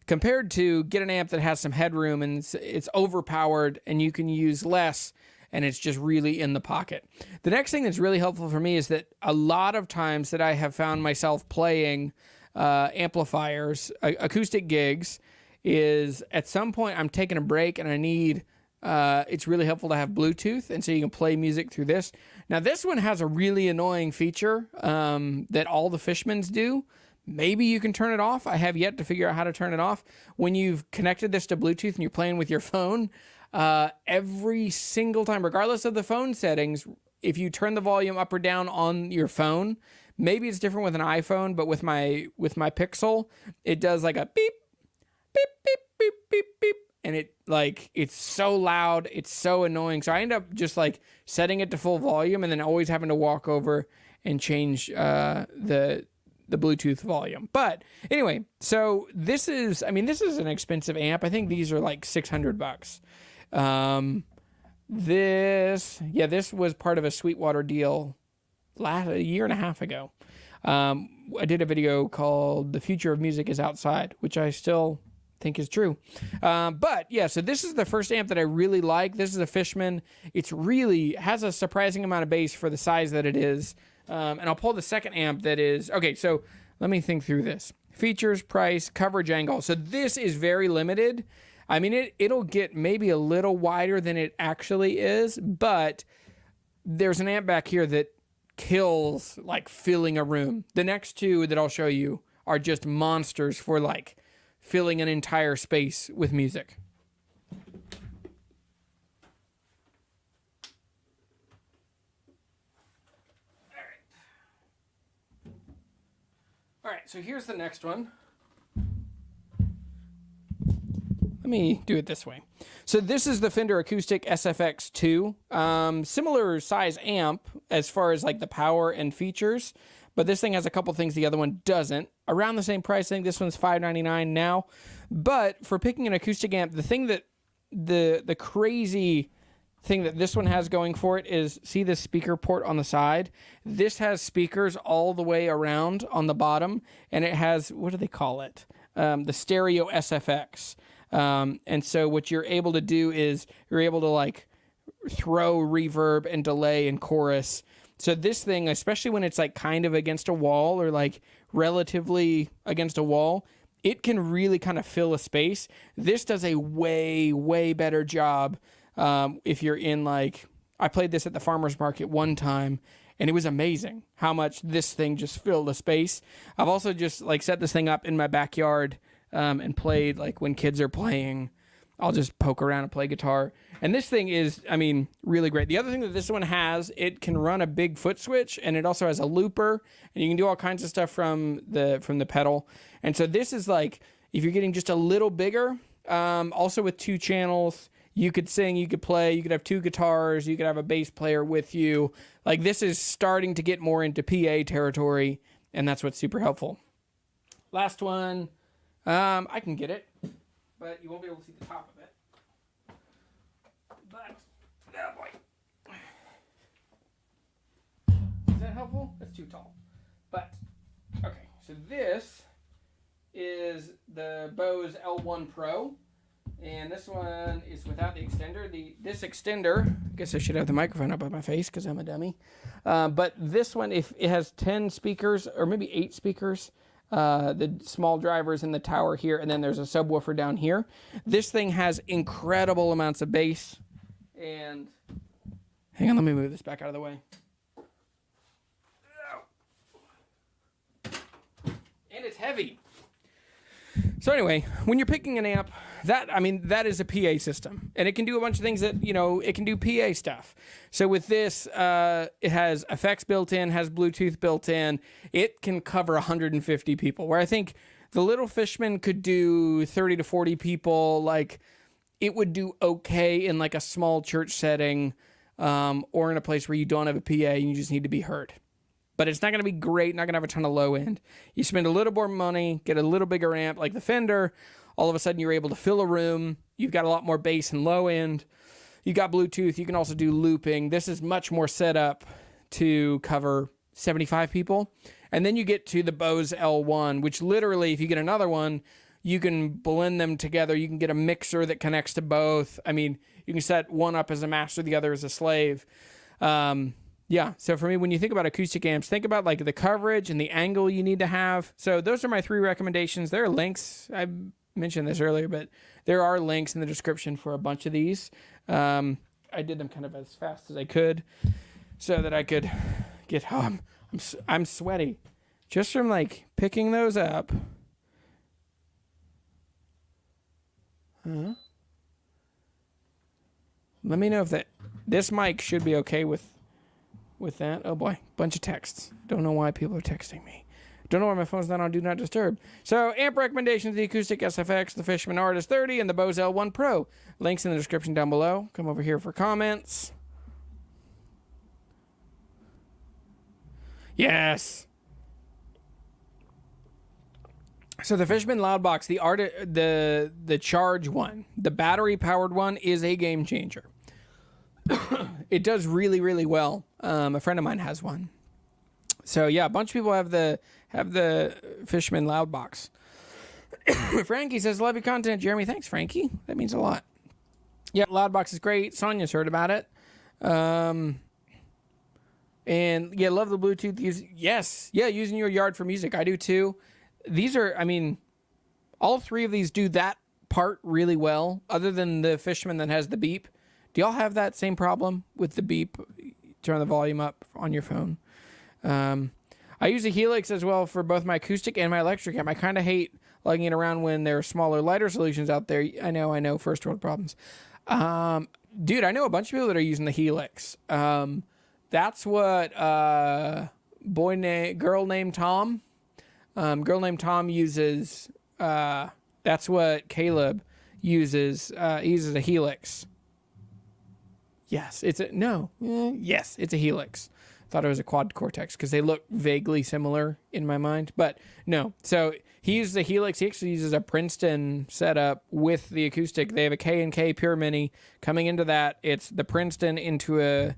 Compared to get an amp that has some headroom and it's overpowered and you can use less and it's just really in the pocket. The next thing that's really helpful for me is that a lot of times that I have found myself playing amplifiers, acoustic gigs, is at some point I'm taking a break and I need, it's really helpful to have Bluetooth, and so you can play music through this. Now this one has a really annoying feature that all the Fishmans do. Maybe you can turn it off. I have yet to figure out how to turn it off. When you've connected this to Bluetooth and you're playing with your phone, every single time, regardless of the phone settings, if you turn the volume up or down on your phone, maybe it's different with an iPhone, but with my Pixel, it does like a beep, beep, beep, beep, beep, beep. And it's so loud, it's so annoying. So I end up just like setting it to full volume and then always having to walk over and change the Bluetooth volume. But anyway, so this is an expensive amp. I think these are like $600. This was part of a Sweetwater deal a year and a half ago. I did a video called "The Future of Music is Outside," which I still think is true. But yeah, so this is the first amp that I really like. This is a Fishman. It's really has a surprising amount of bass for the size that it is. And I'll pull the second amp that is... Okay, so let me think through this. Features, price, coverage angle. So this is very limited. I mean, it'll get maybe a little wider than it actually is, but there's an amp back here that kills, like, filling a room. The next 2 that I'll show you are just monsters for, like, filling an entire space with music. All right, so here's the next one. Let me do it this way. So this is the Fender Acoustic SFX 2. Similar size amp as far as like the power and features, but this thing has a couple things the other one doesn't. Around the same price. I think this one's $5.99 now. But for picking an acoustic amp, the thing that the crazy thing that this one has going for it is, see this speaker port on the side? This has speakers all the way around on the bottom, and it has, what do they call it? The stereo SFX. And so what you're able to do is you're able to like throw reverb and delay and chorus. So this thing, especially when it's like kind of against a wall or like relatively against a wall, it can really kind of fill a space. This does a way, way better job. If you're in like, I played this at the farmer's market one time, and it was amazing how much this thing just filled the space. I've also just like set this thing up in my backyard and played like when kids are playing. I'll just poke around and play guitar. And this thing is, I mean, really great. The other thing that this one has, it can run a big foot switch, and it also has a looper, and you can do all kinds of stuff from the pedal. And so this is like, if you're getting just a little bigger, also with 2 channels, you could sing, you could play, you could have 2 guitars, you could have a bass player with you. Like this is starting to get more into PA territory, and that's what's super helpful. Last one, I can get it, but you won't be able to see the top of it. But, oh boy. Is that helpful? That's too tall. But, okay, so this is the Bose L1 Pro. And this one is without the extender. This extender, I guess I should have the microphone up on my face because I'm a dummy. But this one, if it has 10 speakers or maybe 8 speakers, the small drivers in the tower here, and then there's a subwoofer down here. This thing has incredible amounts of bass. And hang on, let me move this back out of the way. And it's heavy. So anyway, when you're picking an amp, that is a PA system, and it can do a bunch of things that, it can do PA stuff. So with this, it has Afex built in, has Bluetooth built in. It can cover 150 people, where I think the little Fishman could do 30 to 40 people. Like, it would do okay in like a small church setting, or in a place where you don't have a PA and you just need to be heard. But it's not going to be great, not going to have a ton of low end. You spend a little more money, get a little bigger amp like the Fender, all of a sudden you're able to fill a room. You've got a lot more bass and low end. You got Bluetooth. You can also do looping. This is much more set up to cover 75 people. And then you get to the Bose L1, which literally, if you get another one, you can blend them together. You can get a mixer that connects to both. I mean, you can set one up as a master, the other as a slave. Yeah, so for me, when you think about acoustic amps, think about like the coverage and the angle you need to have. So those are my 3 recommendations. There are links. I mentioned this earlier, but there are links in the description for a bunch of these. I did them kind of as fast as I could so that I could get home. I'm sweaty just from like picking those up. Let me know if this mic should be okay with that. Oh boy, bunch of texts. Don't know why people are texting me. Don't know why my phone's not on Do Not Disturb. So, amp recommendations, the Acoustic SFX, the Fishman Artist 30, and the Bose L1 Pro. Links in the description down below. Come over here for comments. Yes. So the Fishman Loudbox, the Charge one, the battery-powered one, is a game changer. It does really, really well. A friend of mine has one. So yeah, a bunch of people have the Fishman Loudbox. Frankie says, love your content, Jeremy. Thanks, Frankie. That means a lot. Yeah, Loudbox is great. Sonia's heard about it. And yeah, love the Bluetooth. Using your yard for music. I do too. These are, all 3 of these do that part really well, other than the Fishman that has the beep. Do y'all have that same problem with the beep? Turn the volume up on your phone. I use a Helix as well for both my acoustic and my electric amp. I kind of hate lugging it around when there are smaller, lighter solutions out there. I know, first world problems. Dude, I know a bunch of people that are using the Helix. That's what girl named Tom Girl Named Tom uses, that's what Caleb uses. He uses a Helix. Yes, it's a Helix. Thought it was a quad Cortex because they look vaguely similar in my mind, but no. So he uses a Helix. He actually uses a Princeton setup with the acoustic. They have a K&K Pure Mini coming into that. It's the Princeton into a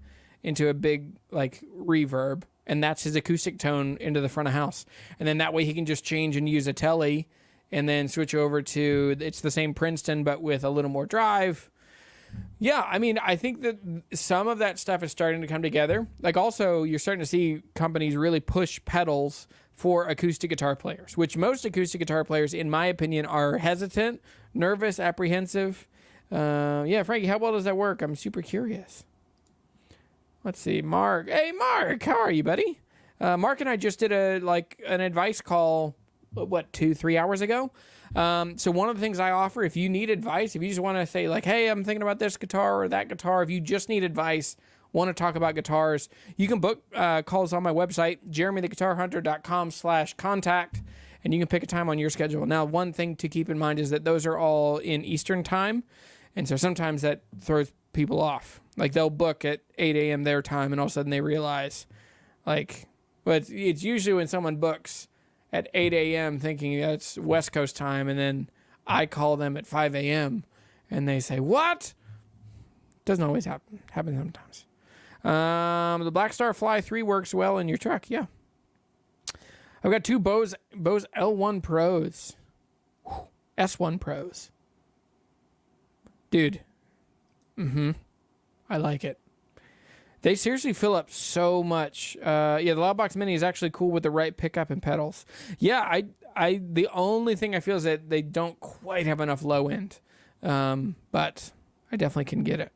big like reverb, and that's his acoustic tone into the front of house. And then that way he can just change and use a Tele, and then switch over to it's the same Princeton but with a little more drive. Yeah, I mean, I think that some of that stuff is starting to come together. Like, also, you're starting to see companies really push pedals for acoustic guitar players, which most acoustic guitar players, in my opinion, are hesitant, nervous, apprehensive. Yeah, Frankie, how well does that work? I'm super curious. Let's see, Mark. Hey, Mark, how are you, buddy? Mark and I just did an advice call, 2-3 hours ago. So one of the things I offer, if you need advice, if you just want to say like, hey, I'm thinking about this guitar or that guitar, if you just need advice, want to talk about guitars, you can book calls on my website, jeremytheguitarhunter.com/contact, and you can pick a time on your schedule. Now, one thing to keep in mind is that those are all in Eastern time, and so sometimes that throws people off. Like, they'll book at 8 a.m. their time, and all of a sudden they realize, like, but it's usually when someone books at 8 a.m. thinking that's West Coast time, and then I call them at 5 a.m. and they say, what? Doesn't always happen. Happens sometimes. The Black Star Fly 3 works well in your truck. Yeah. I've got two Bose L1 Pros. S1 Pros. Dude. I like it. They seriously fill up so much. The Loudbox Mini is actually cool with the right pickup and pedals. Yeah, the only thing I feel is that they don't quite have enough low end. But I definitely can get it.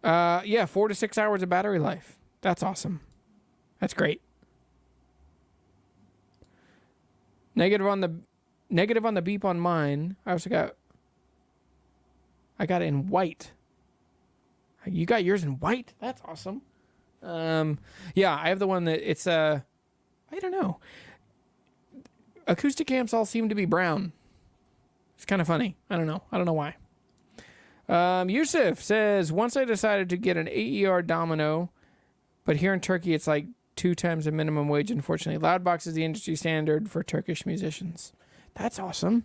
Yeah, 4 to 6 hours of battery life. That's awesome. That's great. Negative on the beep on mine. I got it in white. You got yours in white? That's awesome. Yeah, I have the one that it's I don't know. Acoustic amps all seem to be brown. It's kind of funny. I don't know why. Yusuf says, once I decided to get an AER Domino, but here in Turkey it's like 2 times the minimum wage, unfortunately. Loudbox is the industry standard for Turkish musicians. That's awesome.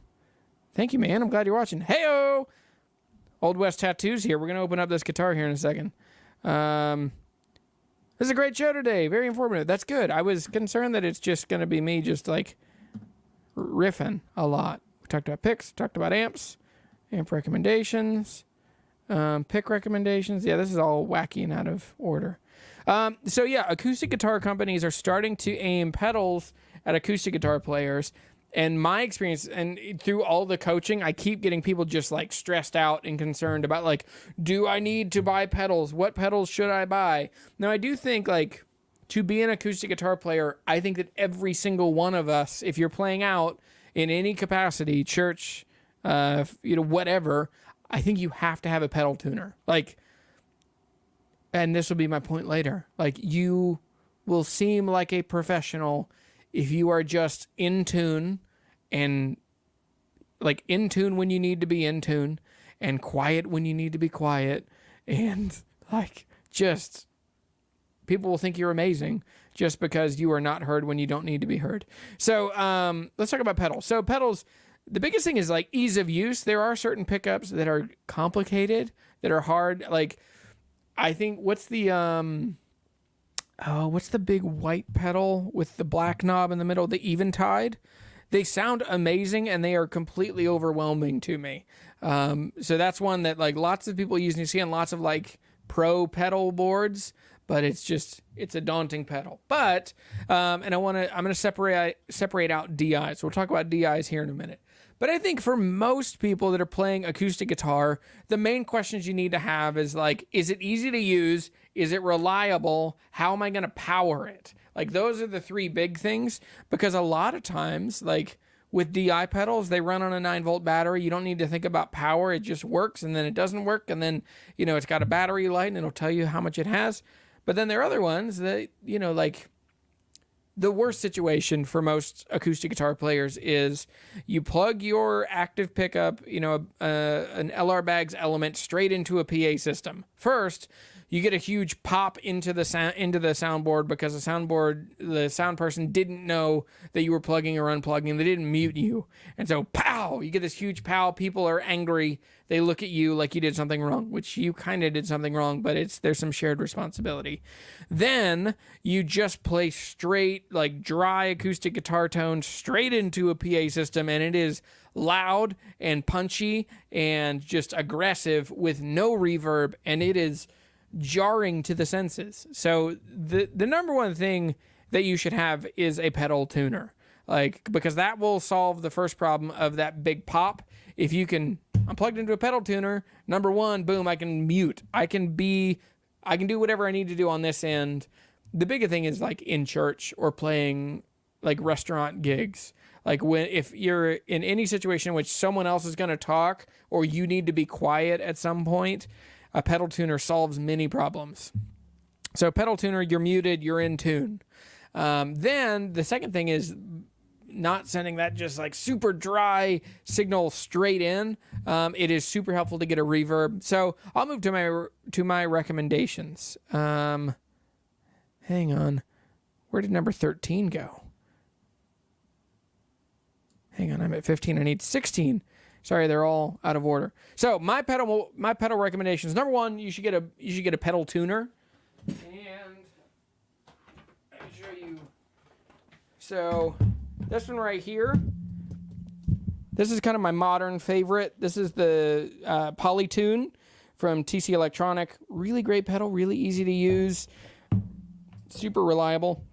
Thank you, man. I'm glad you're watching. Heyo! Old West Tattoos here. We're going to open up this guitar here in a second. This is a great show today. Very informative. That's good. I was concerned that it's just going to be me just like riffing a lot. We talked about picks, talked about amps, amp recommendations, pick recommendations. Yeah, this is all wacky and out of order. So yeah, acoustic guitar companies are starting to aim pedals at acoustic guitar players. And my experience, and through all the coaching, I keep getting people just like stressed out and concerned about like, do I need to buy pedals? What pedals should I buy? Now, I do think like to be an acoustic guitar player, I think that every single one of us, if you're playing out in any capacity, church, whatever, I think you have to have a pedal tuner. Like, and this will be my point later. Like, you will seem like a professional if you are just in tune and like in tune when you need to be in tune and quiet when you need to be quiet, and like just people will think you're amazing just because you are not heard when you don't need to be heard. So let's talk about pedals. So pedals, the biggest thing is like ease of use. There are certain pickups that are complicated, that are hard. Like, I think what's the big white pedal with the black knob in the middle? The Eventide. They sound amazing and they are completely overwhelming to me. So that's one that like lots of people use, and you see on lots of like pro pedal boards, but it's a daunting pedal. But and I'm gonna separate out DIs. So we'll talk about DIs here in a minute. But I think for most people that are playing acoustic guitar, the main questions you need to have is like, is it easy to use? Is it reliable? How am I going to power it? Like, those are the 3 big things, because a lot of times, like with DI pedals. They run on a 9-volt battery. You don't need to think about power. It just works, and then it doesn't work, and then, you know, it's got a battery light, and it'll tell you how much it has. But then there are other ones that, you know, like the worst situation for most acoustic guitar players is you plug your active pickup, you know, an LR Baggs element straight into a PA system. First, you get a huge pop into the soundboard because the sound person didn't know that you were plugging or unplugging. They didn't mute you. And so, pow, you get this huge pow. People are angry. They look at you like you did something wrong, which you kind of did something wrong, but there's some shared responsibility. Then you just play straight, like dry acoustic guitar tones straight into a PA system, and it is loud and punchy and just aggressive with no reverb, and it is jarring to the senses. So the number one thing that you should have is a pedal tuner, like, because that will solve the first problem of that big pop. If you can, I'm plugged into a pedal tuner, number one, boom, I can mute. I can do whatever I need to do on this end. The bigger thing is like in church or playing like restaurant gigs. Like if you're in any situation in which someone else is going to talk or you need to be quiet at some point, a pedal tuner solves many problems. So pedal tuner, you're muted, you're in tune. Then the second thing is not sending that just like super dry signal straight in. It is super helpful to get a reverb. So I'll move to my recommendations. Hang on. Where did number 13 go? Hang on, I'm at 15. I need 16. Sorry, they're all out of order. So my pedal recommendations. Number one, you should get a pedal tuner, and let me show you. So this one right here. This is kind of my modern favorite. This is the Polytune from TC Electronic. Really great pedal, really easy to use, super reliable.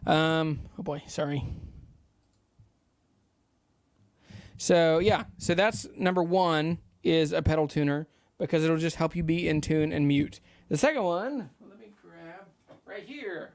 Oh boy, sorry. So yeah, so that's number one, is a pedal tuner, because it'll just help you be in tune and mute. The second one, let me grab right here.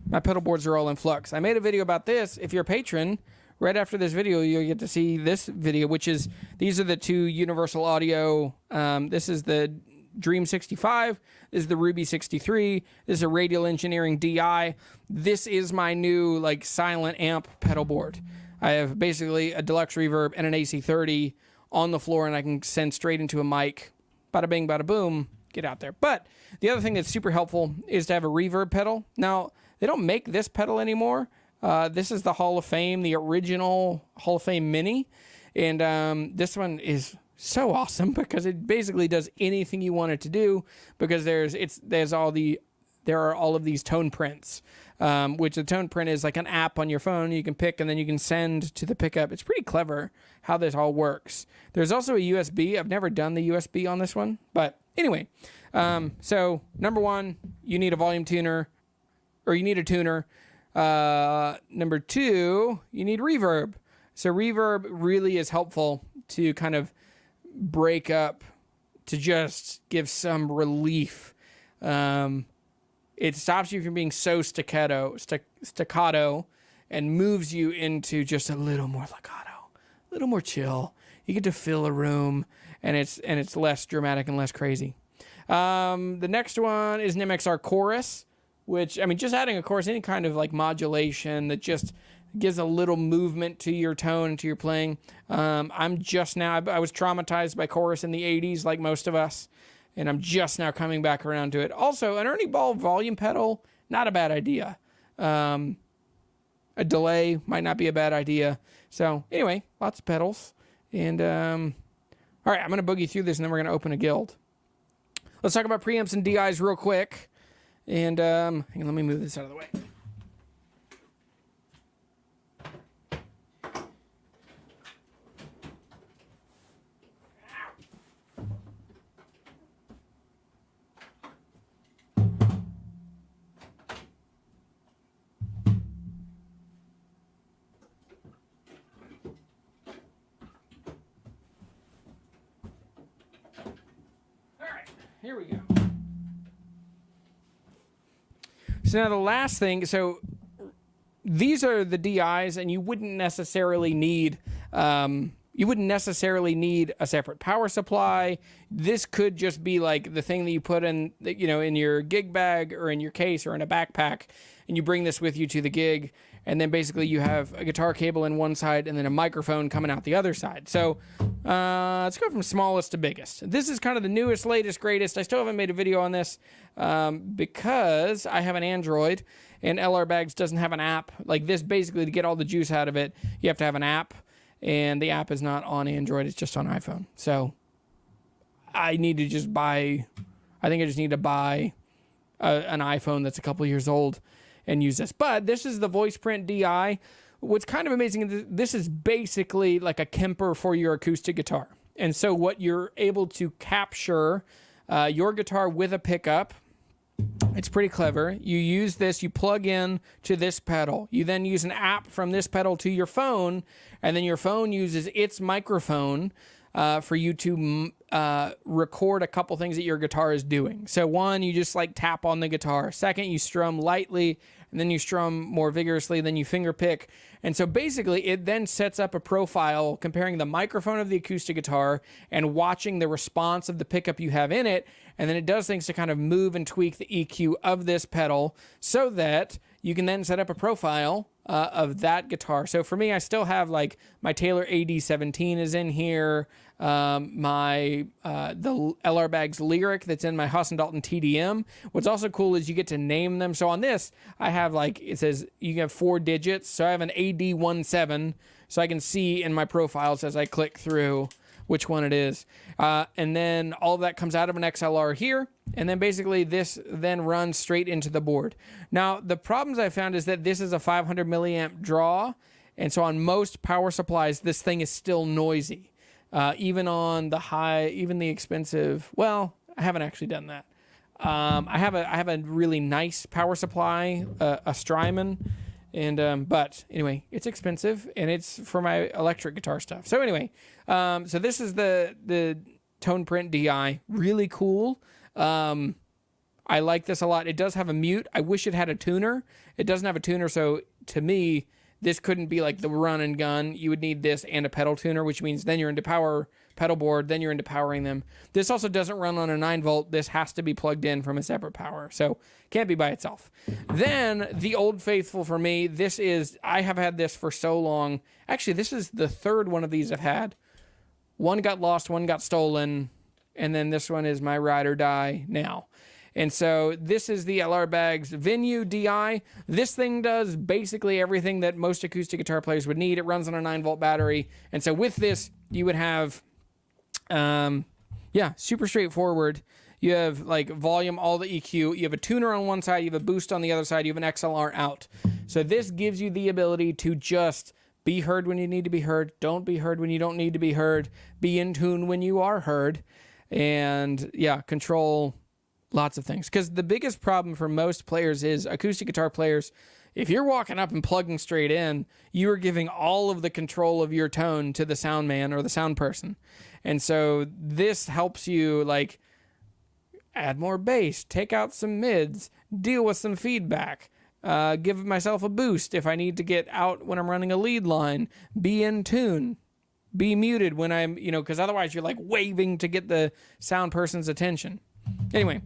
My pedal boards are all in flux. I made a video about this. If you're a patron, right after this video, you'll get to see this video, which is, these are the two Universal Audio. This is the Dream 65. This is the Ruby 63. This is a Radial Engineering DI. This is my new like silent amp pedal board. I have basically a deluxe reverb and an AC30 on the floor, and I can send straight into a mic. Bada bing, bada boom, get out there. But the other thing that's super helpful is to have a reverb pedal. Now, they don't make this pedal anymore. This is the Hall of Fame, the original Hall of Fame Mini. And this one is so awesome because it basically does anything you want it to do, because there are all of these tone prints. Which the tone print is like an app on your phone you can pick, and then you can send to the pickup. It's pretty clever how this all works. There's also a USB. I've never done the USB on this one, but anyway. So number one, you need a volume tuner, or you need a tuner. Number two, you need reverb. So reverb really is helpful to kind of break up, to just give some relief. It stops you from being so staccato, and moves you into just a little more legato, a little more chill. You get to fill a room, and it's less dramatic and less crazy. The next one is an Mxr Chorus, which, I mean, just adding a chorus, any kind of like modulation that just gives a little movement to your tone and to your playing. I was traumatized by chorus in the 80s, like most of us. And I'm just now coming back around to it. Also, an Ernie Ball volume pedal, not a bad idea. A delay might not be a bad idea. So anyway, lots of pedals. And all right, I'm going to boogie through this, and then we're going to open a guild. Let's talk about preamps and DIs real quick. And hang on, let me move this out of the way. Here we go. So now the last thing, so these are the DIs, and you wouldn't necessarily need a separate power supply. This could just be like the thing that you put in, you know, in your gig bag or in your case or in a backpack, and you bring this with you to the gig. And then basically you have a guitar cable in one side and then a microphone coming out the other side. So let's go from smallest to biggest. This is kind of the newest, latest, greatest. I still haven't made a video on this because I have an Android and LR Bags doesn't have an app. Like this, basically to get all the juice out of it, you have to have an app. And the app is not on Android, it's just on iPhone. So I need to just buy, I think I just need to buy an iPhone that's a couple years old and use this. But this is the VoicePrint DI. What's kind of amazing is this is basically like a Kemper for your acoustic guitar. And so what you're able to capture your guitar with a pickup, it's pretty clever. You use this, you plug in to this pedal. You then use an app from this pedal to your phone, and then your phone uses its microphone for you to record a couple things that your guitar is doing. So one, you just like tap on the guitar. Second, you strum lightly, and then you strum more vigorously, then you finger pick. And so basically it then sets up a profile comparing the microphone of the acoustic guitar and watching the response of the pickup you have in it. And then it does things to kind of move and tweak the EQ of this pedal so that you can then set up a profile of that guitar. So for me, I still have like my Taylor AD17 is in here. The LR Bags Lyric that's in my Haas and Dalton TDM. What's also cool is you get to name them. So on this, I have like, it says you have 4 digits. So I have an AD17, so I can see in my profiles as I click through which one it is. And then all of that comes out of an XLR here. And then basically this then runs straight into the board. Now, the problems I found is that this is a 500 milliamp draw. And so on most power supplies, this thing is still noisy. Even on the high, even the expensive, well, I haven't actually done that. I have a really nice power supply, a Strymon. And, but anyway, it's expensive and it's for my electric guitar stuff. So anyway, so this is the Toneprint DI, really cool. I like this a lot. It does have a mute. I wish it had a tuner. It doesn't have a tuner. So to me, this couldn't be like the run and gun. You would need this and a pedal tuner, which means then you're into power pedal board, then you're into powering them. This also doesn't run on a 9-volt. This has to be plugged in from a separate power. So can't be by itself. Then the Old Faithful for me, this is, I have had this for so long. Actually, this is the third one of these I've had. One got lost, one got stolen, and then this one is my ride or die now. And so this is the LR Bags Venue DI. This thing does basically everything that most acoustic guitar players would need. It runs on a 9-volt battery. And so with this, you would have, super straightforward. You have like volume, all the EQ. You have a tuner on one side. You have a boost on the other side. You have an XLR out. So this gives you the ability to just be heard when you need to be heard. Don't be heard when you don't need to be heard. Be in tune when you are heard. And yeah, control lots of things. Because the biggest problem for most players is acoustic guitar players, if you're walking up and plugging straight in, you are giving all of the control of your tone to the sound man or the sound person. And so this helps you like add more bass, take out some mids, deal with some feedback, give myself a boost if I need to get out when I'm running a lead line, be in tune, be muted when I'm, because otherwise you're like waving to get the sound person's attention. Anyway,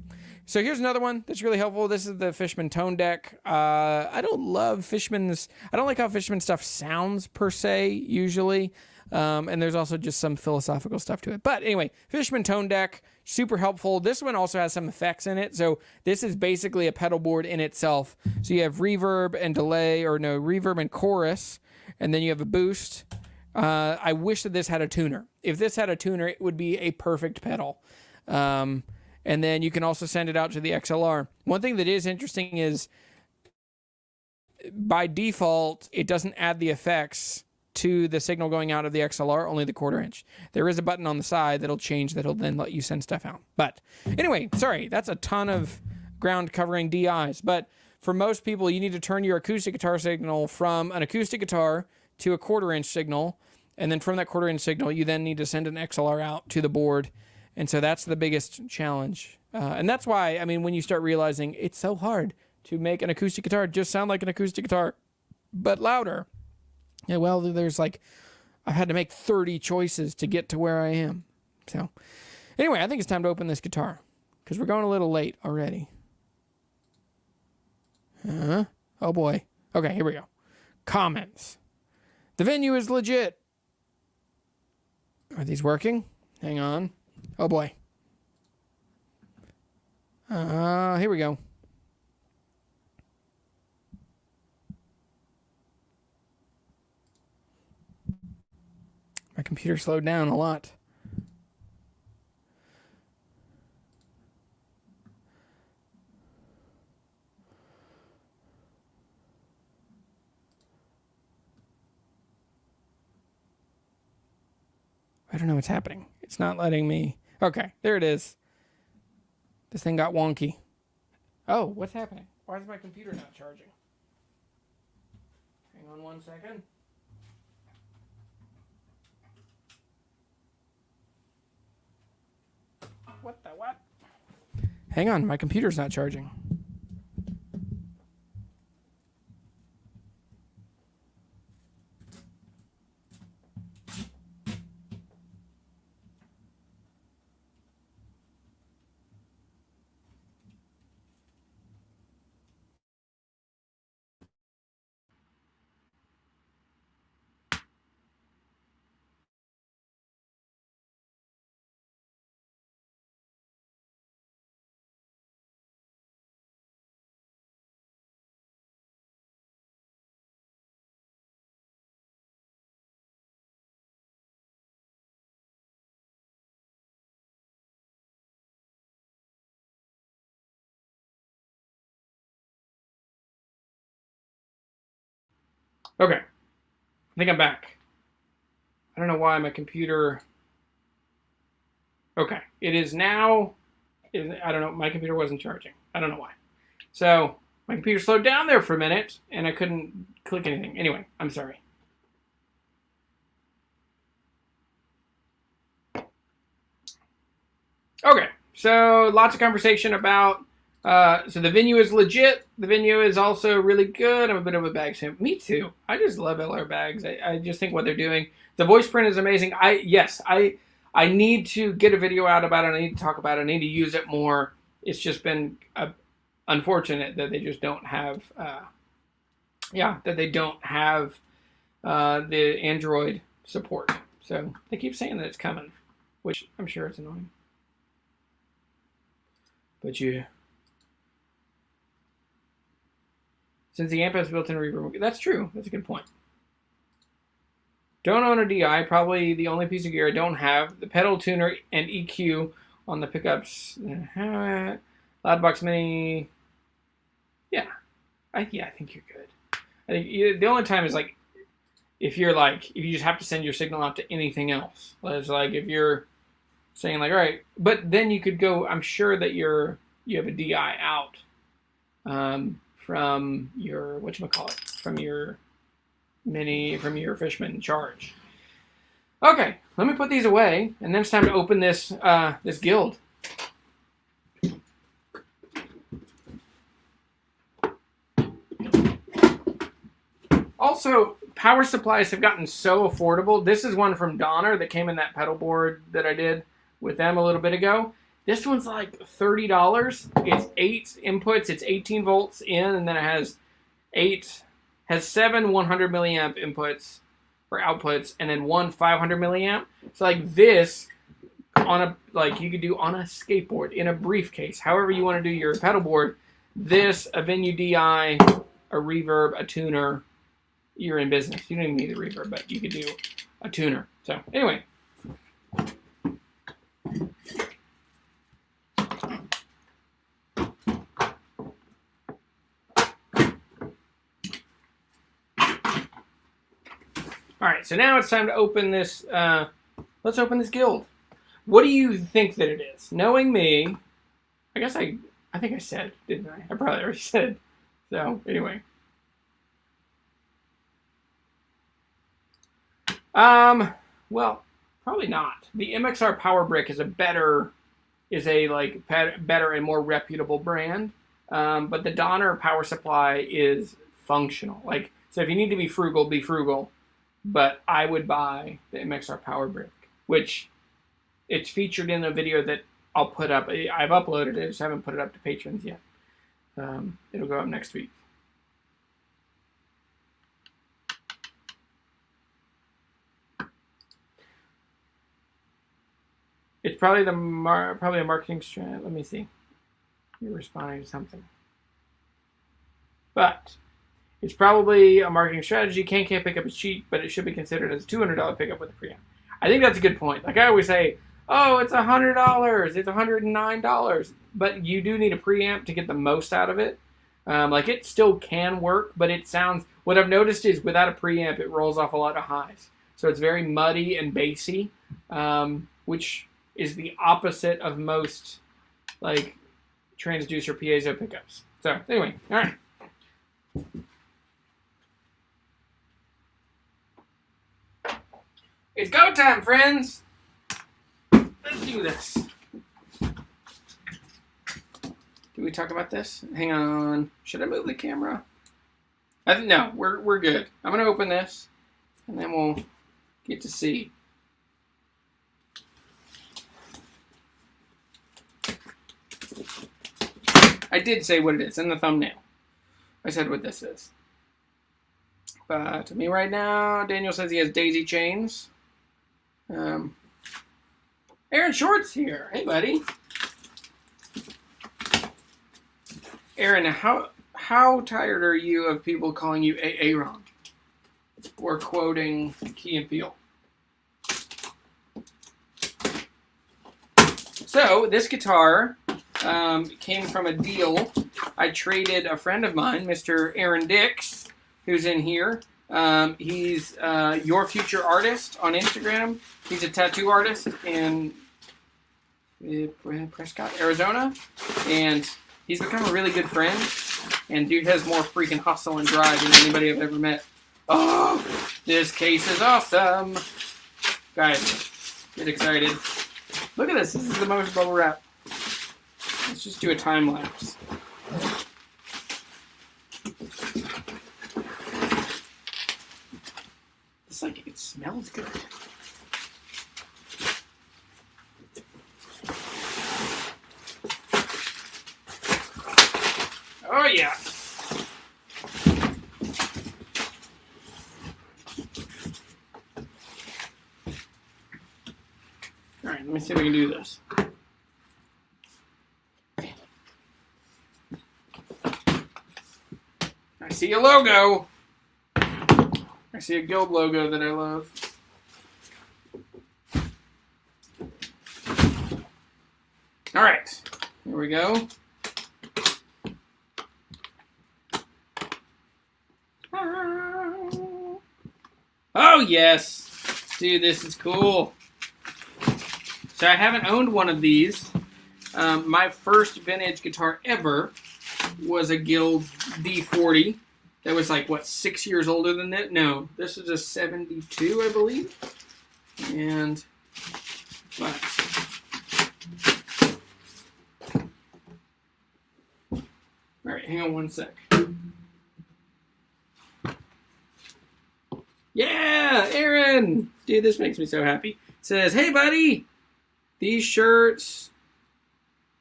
so here's another one that's really helpful. This is the Fishman Tone Deck. I don't like how Fishman stuff sounds per se, usually. And there's also just some philosophical stuff to it. But anyway, Fishman Tone Deck, super helpful. This one also has some effects in it. So this is basically a pedal board in itself. So you have reverb and delay, reverb and chorus. And then you have a boost. I wish that this had a tuner. If this had a tuner, it would be a perfect pedal. And then you can also send it out to the XLR. One thing that is interesting is by default, it doesn't add the effects to the signal going out of the XLR, only the 1/4 inch. There is a button on the side that'll change, that'll then let you send stuff out. But anyway, sorry, that's a ton of ground covering DIs. But for most people, you need to turn your acoustic guitar signal from an acoustic guitar to a 1/4 inch signal. And then from that 1/4 inch signal, you then need to send an XLR out to the board. And so that's the biggest challenge. And that's why, when you start realizing it's so hard to make an acoustic guitar just sound like an acoustic guitar, but louder. Yeah, well, there's like, I've had to make 30 choices to get to where I am. So anyway, I think it's time to open this guitar because we're going a little late already. Oh boy. Okay, here we go. Comments. The venue is legit. Are these working? Hang on. Oh boy. Here we go. My computer slowed down a lot. I don't know what's happening. It's not letting me. Okay, there it is. This thing got wonky. Oh, what's happening? Why is my computer not charging? Hang on 1 second. What the what? Hang on, my computer's not charging. Okay, I think I'm back. I don't know why my computer... Okay, it is now... I don't know, my computer wasn't charging. I don't know why. So, my computer slowed down there for a minute, and I couldn't click anything. Anyway, I'm sorry. Okay, so lots of conversation about... so the venue is legit. The venue is also really good. I'm a bit of a bag simp. Me too. I just love LR bags. I just think what they're doing. The voice print is amazing. I need to get a video out about it. I need to talk about it. I need to use it more. It's just been unfortunate that they just don't have, the Android support. So they keep saying that it's coming, which I'm sure it's annoying. But yeah. Since the amp has built-in reverb, that's true. That's a good point. Don't own a DI. Probably the only piece of gear I don't have. The pedal tuner and EQ on the pickups. Loudbox Mini. Yeah. I think you're good. I think the only time is like if you just have to send your signal out to anything else. It's like if you're saying like, all right, but then you could go. I'm sure that you have a DI out from your from your Fishman charge. Okay, let me put these away, and then it's time to open this this guild. Also, power supplies have gotten so affordable. This is one from Donner that came in that pedal board that I did with them a little bit ago. This one's like $30. It's 8 inputs. It's 18 volts in, and then it has 7 100 milliamp inputs or outputs, and then 1 500 milliamp. So like this you could do on a skateboard, in a briefcase, however you want to do your pedal board. This, a venue DI, a reverb, a tuner. You're in business. You don't even need a reverb, but you could do a tuner. So anyway. All right, so now it's time to open this. Let's open this guild. What do you think that it is? Knowing me, I guess I think I said, didn't I? I probably already said. So anyway. Well, probably not. The Mxr Power Brick is a better and more reputable brand. But the Donner power supply is functional. Like So if you need to be frugal, be frugal. But I would buy the Mxr Power Brick, which it's featured in a video that I'll put up. I've uploaded it, I just haven't put it up to patrons yet. It'll go up next week. It's probably probably a marketing strat. Let me see. You're responding to something. But it's probably a marketing strategy. Can't pickup is cheap, but it should be considered as a $200 pickup with a preamp. I think that's a good point. Like I always say, oh, it's $100, it's $109, but you do need a preamp to get the most out of it. Like it still can work, but it sounds. What I've noticed is without a preamp, it rolls off a lot of highs, so it's very muddy and bassy, which is the opposite of most like transducer piezo pickups. So anyway, all right. It's go time, friends. Let's do this. Did we talk about this? Hang on. Should I move the camera? No, we're good. I'm gonna open this, and then we'll get to see. I did say what it is in the thumbnail. I said what this is. But to me right now, Daniel says he has daisy chains. Aaron Short's here. Hey, buddy. Aaron, how tired are you of people calling you Aaron or quoting Key and Peele? So this guitar came from a deal. I traded a friend of mine, Mr. Aaron Dix, who's in here. He's Your Future Artist on Instagram. He's a tattoo artist in Prescott, Arizona, and he's become a really good friend. And dude has more freaking hustle and drive than anybody I've ever met. Oh, this case is awesome, guys! Get excited! Look at this. This is the most bubble wrap. Let's just do a time lapse. It's like it smells good. Oh yeah. All right, let me see if we can do this. I see a logo. I see a Guild logo that I love. All right, here we go. Oh yes, dude, this is cool. So I haven't owned one of these. My first vintage guitar ever was a Guild D40. That was like, what, 6 years older than that? No, this was a 72, I believe. And, but. All right, hang on one sec. Yeah, Aaron! Dude, this makes me so happy. It says, hey, buddy, these shirts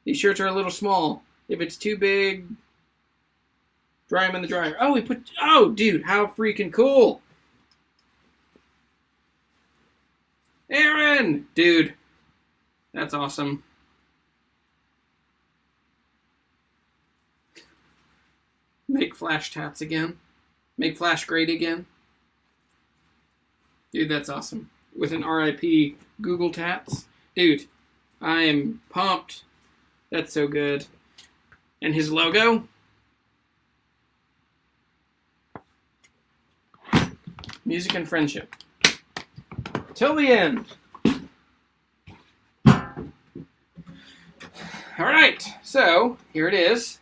are a little small. If it's too big, dry them in the dryer. Oh, dude, how freaking cool. Aaron! Dude, that's awesome. Make flash tats again. Make flash great again. Dude, that's awesome. With an RIP Google Tats. Dude, I am pumped. That's so good. And his logo. Music and friendship. Till the end. All right, so here it is.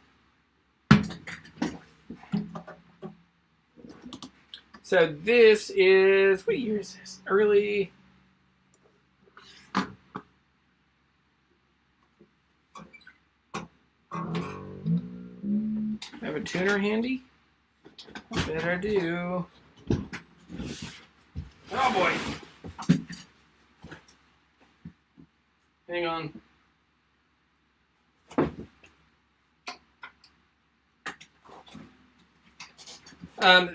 So this is, what year is this? Early. I have a tuner handy. I bet I do. Oh boy. Hang on.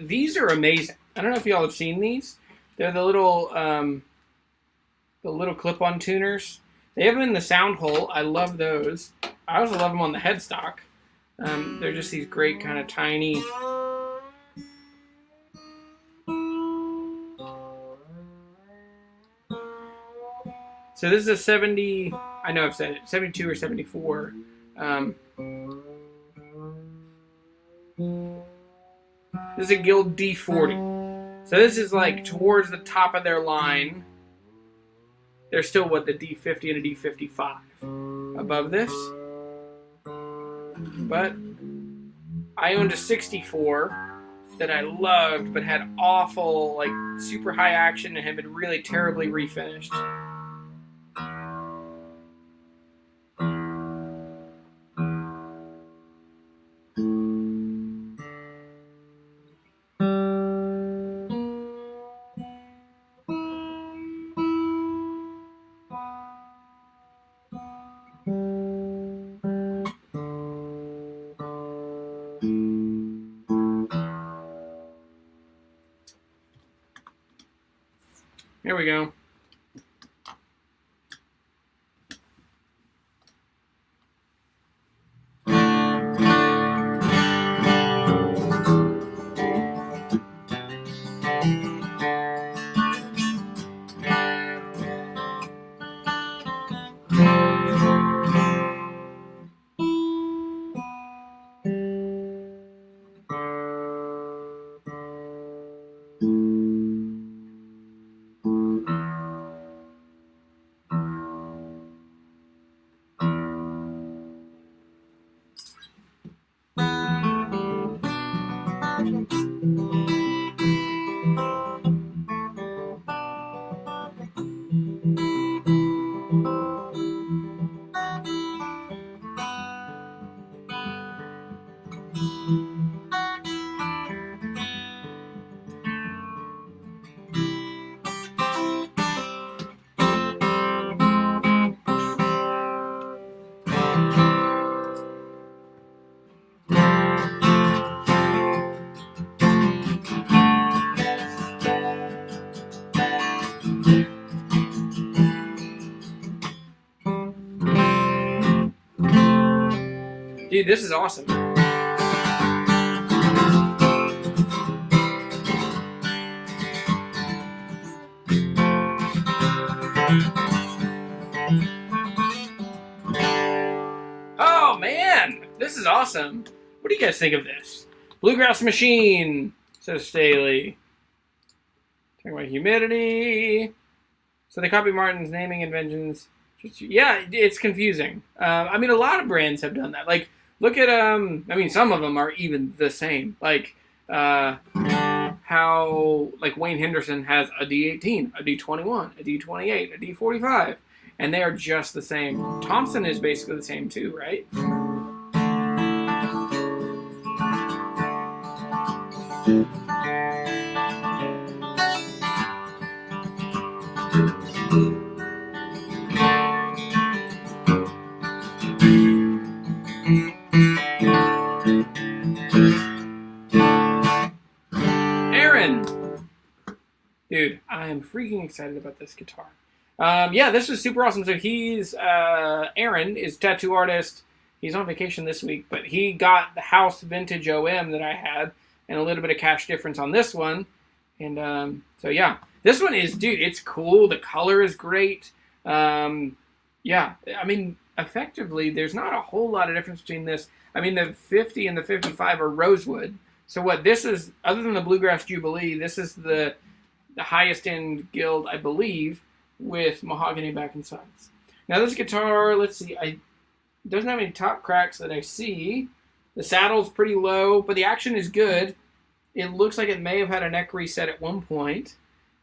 These are amazing. I don't know if y'all have seen these. They're the little clip-on tuners. They have them in the sound hole. I love those. I also love them on the headstock. They're just these great kind of tiny. So this is a 70. I know I've said it. 72 or 74. This is a Guild D40. So this is like towards the top of their line. They're still, what, the D50 and a D55 above this. But I owned a 64 that I loved, but had awful, like, super high action and had been really terribly refinished. Here we go. Dude, this is awesome. Oh man, this is awesome. What do you guys think of this? Bluegrass Machine, says Staley. Talking about humidity. So they copy Martin's naming inventions. Yeah, it's confusing. I mean, a lot of brands have done that. Like, look at, I mean, some of them are even the same. Like, how, like, Wayne Henderson has a D18, a D21, a D28, a D45, and they are just the same. Thompson is basically the same too, right? Dude, I am freaking excited about this guitar. Yeah, this is super awesome. So he's, Aaron is a tattoo artist. He's on vacation this week, but he got the house vintage OM that I had and a little bit of cash difference on this one. And so yeah, this one is, dude, it's cool. The color is great. Yeah, I mean, effectively, there's not a whole lot of difference between this. I mean, the 50 and the 55 are rosewood. So what this is, other than the Bluegrass Jubilee, this is the highest end Guild, I believe, with mahogany back and sides. Now this guitar, let's see, it doesn't have any top cracks that I see. The saddle's pretty low, but the action is good. It looks like it may have had a neck reset at one point.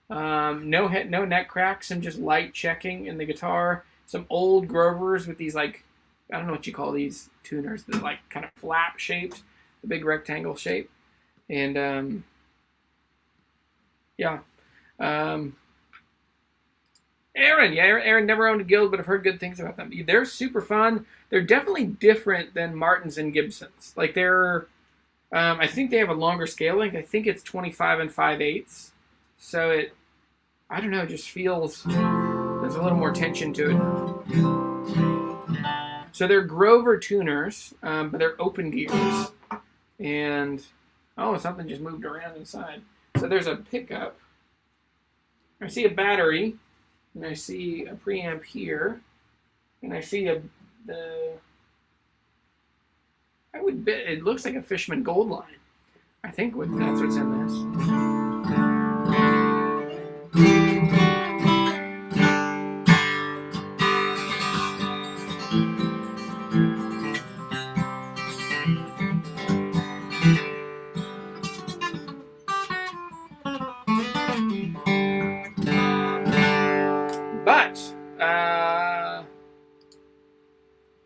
No neck cracks, some just light checking in the guitar. Some old Grovers with these, like, I don't know what you call these tuners, the like kind of flap shaped, the big rectangle shape. And yeah. Aaron, yeah, Aaron never owned a Guild, but I've heard good things about them. They're super fun. They're definitely different than Martins and Gibsons. Like they're, I think they have a longer scale length. I think it's 25 and 5/8. So it, I don't know, it just feels, there's a little more tension to it. So they're Grover tuners, but they're open gears. And, oh, something just moved around inside. So there's a pickup. I see a battery. And I see a preamp here, and I see I would bet it looks like a Fishman Gold line. I think that's what's in this. But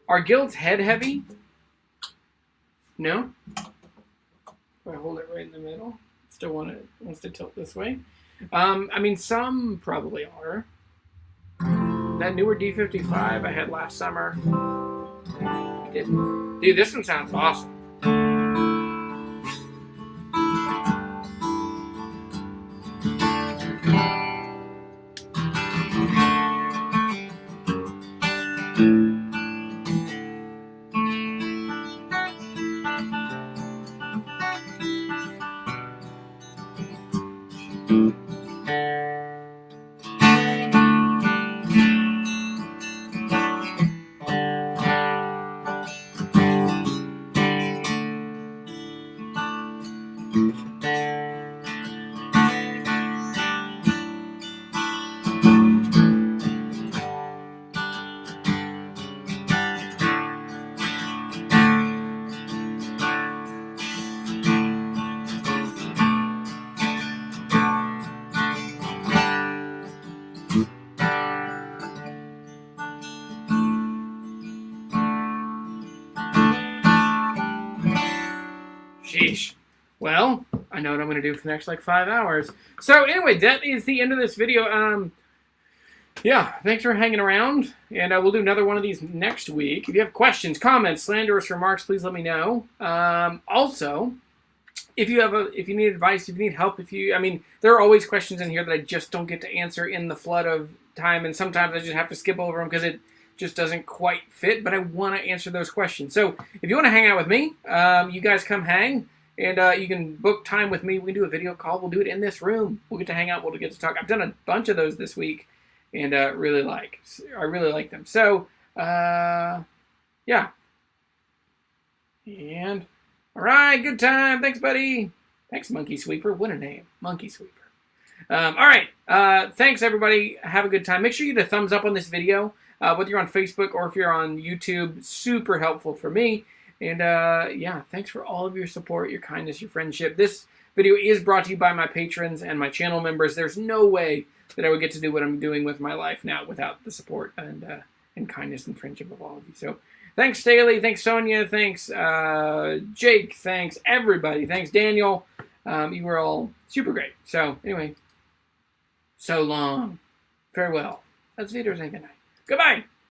are Guilds head heavy? No. I hold it right in the middle. Still wants to tilt this way. I mean, some probably are. That newer D55 I had last summer, I didn't. Dude, this one sounds awesome. Sheesh. Well, I know what I'm going to do for the next, 5 hours. So, anyway, that is the end of this video. Yeah, thanks for hanging around, and we'll do another one of these next week. If you have questions, comments, slanderous remarks, please let me know. Also, if you need advice, if you need help, I mean, there are always questions in here that I just don't get to answer in the flood of time, and sometimes I just have to skip over them because it just doesn't quite fit, but I want to answer those questions. So if you want to hang out with me, you guys come hang, and you can book time with me. We can do a video call. We'll do it in this room. We'll get to hang out. We'll get to talk. I've done a bunch of those this week, and I really like them. So, yeah. And, all right, good time. Thanks, buddy. Thanks, Monkey Sweeper. What a name. Monkey Sweeper. All right. Thanks, everybody. Have a good time. Make sure you get a thumbs up on this video. Whether you're on Facebook or if you're on YouTube, super helpful for me. And yeah, thanks for all of your support, your kindness, your friendship. This video is brought to you by my patrons and my channel members. There's no way that I would get to do what I'm doing with my life now without the support and kindness and friendship of all of you. So thanks, Staley. Thanks, Sonia. Thanks, Jake. Thanks, everybody. Thanks, Daniel. You were all super great. So anyway, so long. Farewell. That's Wiedersehen. Good night. Goodbye.